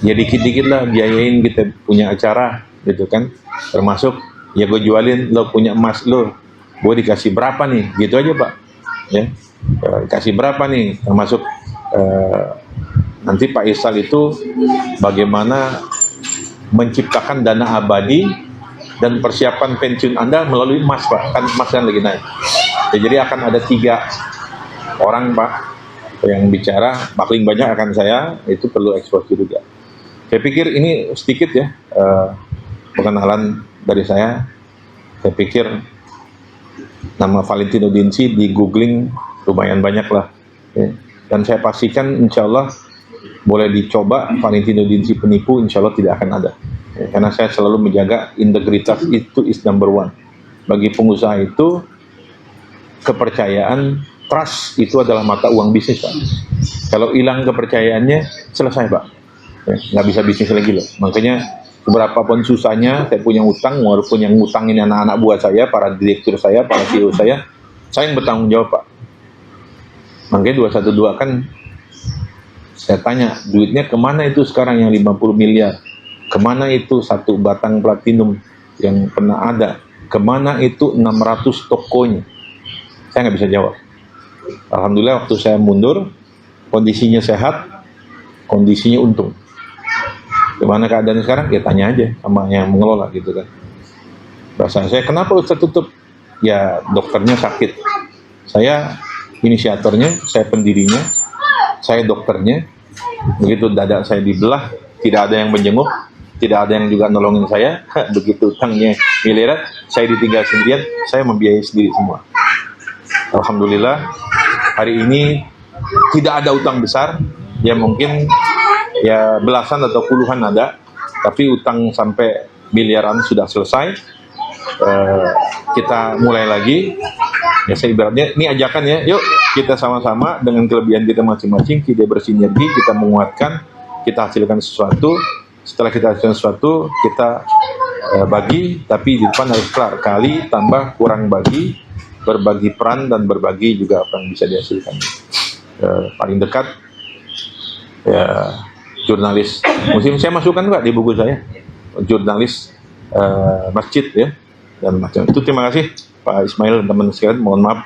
ya dikit-dikit lah biayain kita punya acara, gitu kan. Termasuk, ya gue jualin, lo punya emas lo, gue dikasih berapa nih, gitu aja, Pak. Ya, dikasih berapa nih, termasuk nanti Pak Isal itu bagaimana menciptakan dana abadi dan persiapan pensiun Anda melalui emas, Pak. Kan emas kan lagi naik. Ya, jadi akan ada 3 orang, Pak, yang bicara paling banyak akan saya, itu perlu eksposur juga. Saya pikir ini sedikit ya perkenalan dari saya. Saya pikir nama Valentino Dinci di googling lumayan banyak lah. Ya. Dan saya pastikan insya Allah boleh dicoba Valentino Dinci penipu, insya Allah tidak akan ada. Ya, karena saya selalu menjaga integritas itu is number one. Bagi pengusaha itu kepercayaan, trust itu adalah mata uang bisnis, Pak. Kalau hilang kepercayaannya, selesai, Pak. Ya, nggak bisa bisnis lagi loh. Makanya berapapun susahnya, saya punya utang, walaupun yang utang ini anak-anak buah saya, para direktur saya, para CEO saya yang bertanggung jawab, Pak. Makanya 212 kan, saya tanya, duitnya kemana itu sekarang yang 50 miliar? Kemana itu satu batang platinum yang pernah ada? Kemana itu 600 tokonya? Saya nggak bisa jawab. Alhamdulillah waktu saya mundur, kondisinya sehat, kondisinya untung. Gimana keadaan sekarang? Ya tanya aja sama yang mengelola gitu kan. Bahasa saya, kenapa Ustaz tutup? Ya dokternya sakit. Saya inisiatornya, saya pendirinya, saya dokternya. Begitu dada saya dibelah, tidak ada yang menjenguk, tidak ada yang juga nolongin saya. Begitu utangnya miliaran, saya ditinggal sendirian, saya membiayai sendiri semua. Alhamdulillah hari ini tidak ada utang besar, ya mungkin ya belasan atau puluhan ada, tapi utang sampai miliaran sudah selesai. Kita mulai lagi. Ya saya ibaratnya ini ajakan ya, yuk kita sama-sama dengan kelebihan kita masing-masing, kita bersinergi, kita menguatkan, kita hasilkan sesuatu. Setelah kita hasilkan sesuatu, kita bagi, tapi di depan harus kelar. Kali tambah kurang bagi, berbagi peran dan berbagi juga apa yang bisa dihasilkan. Paling dekat ya jurnalis musim, saya masukkan Pak di buku saya, jurnalis masjid ya dan macam itu. Terima kasih Pak Ismail dan teman sekalian, mohon maaf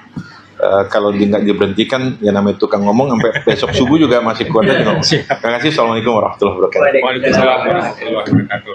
kalau nggak diberhentikan, ya namanya tukang ngomong sampai besok subuh juga masih kuat aja ngomong. Terima kasih. Assalamualaikum warahmatullahi wabarakatuh. Waalaikumsalam warahmatullahi wabarakatuh.